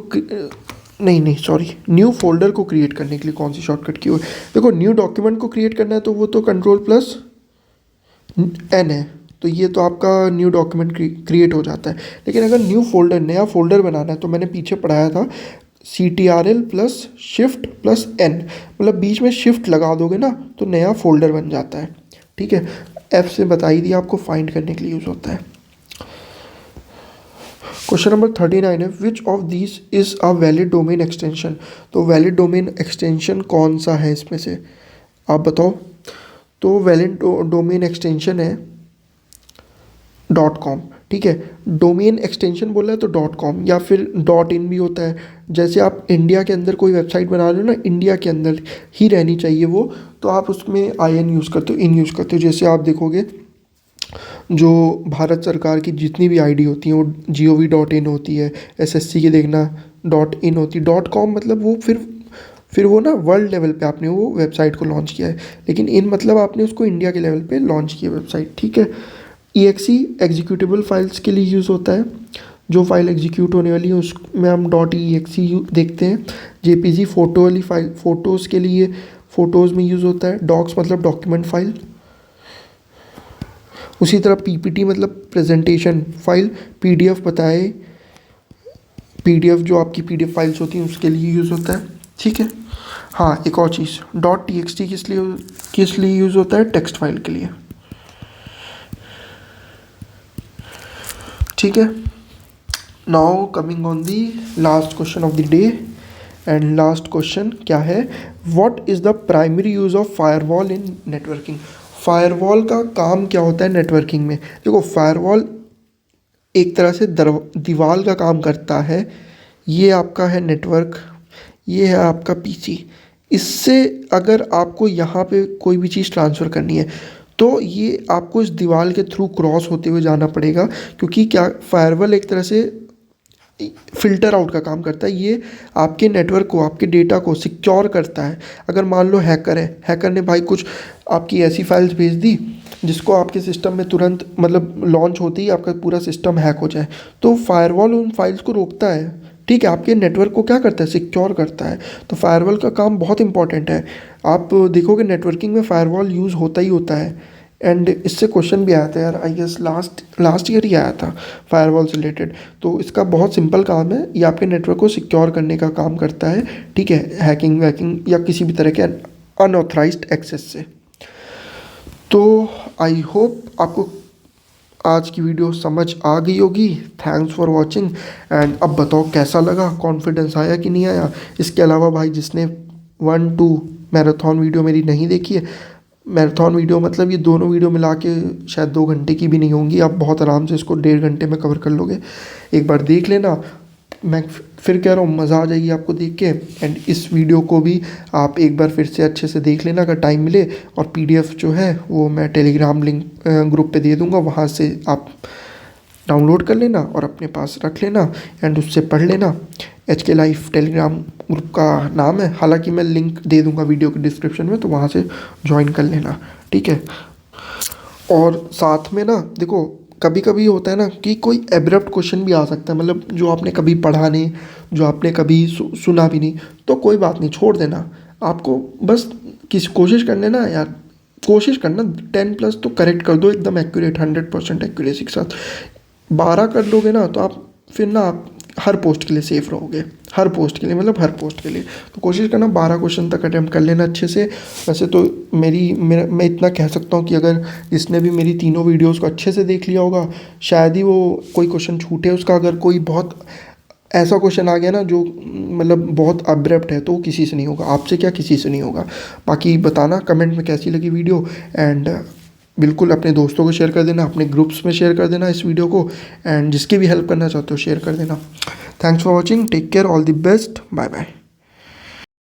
नहीं सॉरी, न्यू फोल्डर को क्रिएट करने के लिए कौन सी शॉर्टकट की हो? देखो, न्यू डॉक्यूमेंट को क्रिएट करना है तो वो तो Ctrl+N है, तो ये तो आपका न्यू डॉक्यूमेंट क्रिएट हो जाता है। लेकिन अगर न्यू फोल्डर, नया फोल्डर बनाना है, तो मैंने पीछे पढ़ाया था Ctrl+Shift+N, मतलब बीच में शिफ्ट लगा दोगे ना तो नया फोल्डर बन जाता है, ठीक है। F से बता ही दिया आपको, फाइंड करने के लिए यूज़ होता है। क्वेश्चन नंबर 39 है, which of this is a valid domain extension? तो वैलिड डोमेन एक्सटेंशन कौन सा है इसमें से, आप बताओ। तो वैलिड डोमेन एक्सटेंशन है .com, ठीक है। डोमेन एक्सटेंशन बोला है तो .com या फिर .in भी होता है। जैसे आप इंडिया के अंदर कोई वेबसाइट बना रहे हो ना, इंडिया के अंदर ही रहनी चाहिए वो, तो आप उसमें IN यूज़ करते हो, इन यूज़ करते हो। जैसे आप देखोगे जो भारत सरकार की जितनी भी ID होती हैं वो gov.in होती है, SSC की देखना .in होती है। .com मतलब वो फिर वो ना वर्ल्ड लेवल पे आपने वो वेबसाइट को लॉन्च किया है, लेकिन इन मतलब आपने उसको इंडिया के लेवल पे लॉन्च किया वेबसाइट, ठीक है। EXE एग्जीक्यूटेबल फाइल्स के लिए यूज़ होता है, जो फाइल एग्जीक्यूट होने वाली है उसमें हम .exe देखते हैं। JPG फ़ोटो वाली फाइल, फ़ोटोज़ के लिए फ़ोटोज़ में यूज़ होता है। डॉक्स मतलब डॉक्यूमेंट फाइल। उसी तरह PPT मतलब प्रेजेंटेशन फाइल। PDF बताए, PDF जो आपकी PDF फाइल्स होती हैं उसके लिए यूज़ होता है, ठीक है। हाँ, एक और चीज़, .txt किस लिए यूज़ होता है? टेक्स्ट फाइल के लिए, ठीक है। Now coming on the last question of the day, and last question क्या है? What is the primary use of firewall in networking? Firewall का काम क्या होता है नेटवर्किंग में? देखो, फायरवॉल एक तरह से दीवार का काम करता है। ये आपका है नेटवर्क, ये है आपका PC। इससे अगर आपको यहाँ पे कोई भी चीज़ ट्रांसफ़र करनी है तो ये आपको इस दीवार के थ्रू क्रॉस होते हुए जाना पड़ेगा, क्योंकि क्या, फायरवॉल एक तरह से फ़िल्टर आउट का काम करता है। ये आपके नेटवर्क को, आपके डेटा को सिक्योर करता है। अगर मान लो हैकर है, हैकर ने भाई कुछ आपकी ऐसी फाइल्स भेज दी जिसको आपके सिस्टम में तुरंत मतलब लॉन्च होते ही आपका पूरा सिस्टम हैक हो जाए, तो फायरवॉल उन फाइल्स को रोकता है, ठीक है। आपके नेटवर्क को क्या करता है? सिक्योर करता है। तो फायरवॉल का काम बहुत इंपॉर्टेंट है। आप देखोगे नेटवर्किंग में फायरवॉल यूज़ होता ही होता है। एंड इससे क्वेश्चन भी आया था यार, आई गेस लास्ट ईयर ही आया था फायरवॉल से रिलेटेड। तो इसका बहुत सिंपल काम है, ये आपके नेटवर्क को सिक्योर करने का काम करता है, ठीक है, हैकिंग वैकिंग या किसी भी तरह के अनऑथराइज्ड एक्सेस से। तो आई होप आपको आज की वीडियो समझ आ गई होगी। थैंक्स फॉर वॉचिंग, एंड अब बताओ कैसा लगा, कॉन्फिडेंस आया कि नहीं आया। इसके अलावा भाई जिसने 1-2 मैराथन वीडियो मेरी नहीं देखी है, मैराथन वीडियो मतलब ये दोनों वीडियो मिला के शायद 2 घंटे की भी नहीं होंगी, आप बहुत आराम से इसको 1.5 घंटे में कवर कर लोगे। एक बार देख लेना, मैं फिर कह रहा हूँ मज़ा आ जाएगी आपको देख के। एंड इस वीडियो को भी आप एक बार फिर से अच्छे से देख लेना अगर टाइम मिले, और PDF जो है वो मैं टेलीग्राम लिंक ग्रुप पे दे दूँगा, वहाँ से आप डाउनलोड कर लेना और अपने पास रख लेना एंड उससे पढ़ लेना। HK लाइफ टेलीग्राम ग्रुप का नाम है, हालांकि मैं लिंक दे दूँगा वीडियो के डिस्क्रिप्शन में, तो वहाँ से ज्वाइन कर लेना, ठीक है। और साथ में ना देखो, कभी कभी होता है ना कि कोई एब्रप्ट क्वेश्चन भी आ सकता है, मतलब जो आपने कभी पढ़ा नहीं, जो आपने कभी सुना भी नहीं, तो कोई बात नहीं, छोड़ देना। आपको बस कोशिश कर लेना यार, कोशिश करना 10+ तो करेक्ट कर दो एकदम एक्यूरेट, 100% एक्यूरेसी के साथ। 12 कर लोगे ना तो आप फिर ना हर पोस्ट के लिए सेफ रहोगे, हर पोस्ट के लिए, मतलब हर पोस्ट के लिए। तो कोशिश करना 12 क्वेश्चन तक अटैम्प्ट कर लेना अच्छे से। वैसे तो मैं इतना कह सकता हूँ कि अगर जिसने भी मेरी तीनों वीडियोस को अच्छे से देख लिया होगा, शायद ही वो कोई क्वेश्चन छूटे उसका। अगर कोई बहुत ऐसा क्वेश्चन आ गया ना जो मतलब बहुत अब्रप्ट है, तो वो किसी से नहीं होगा, आपसे क्या किसी से नहीं होगा। बाकी बताना कमेंट में कैसी लगी वीडियो, एंड बिल्कुल अपने दोस्तों को शेयर कर देना, अपने ग्रुप्स में शेयर कर देना इस वीडियो को, एंड जिसकी भी हेल्प करना चाहते हो शेयर कर देना। Thanks for watching, take care, all the best, bye bye.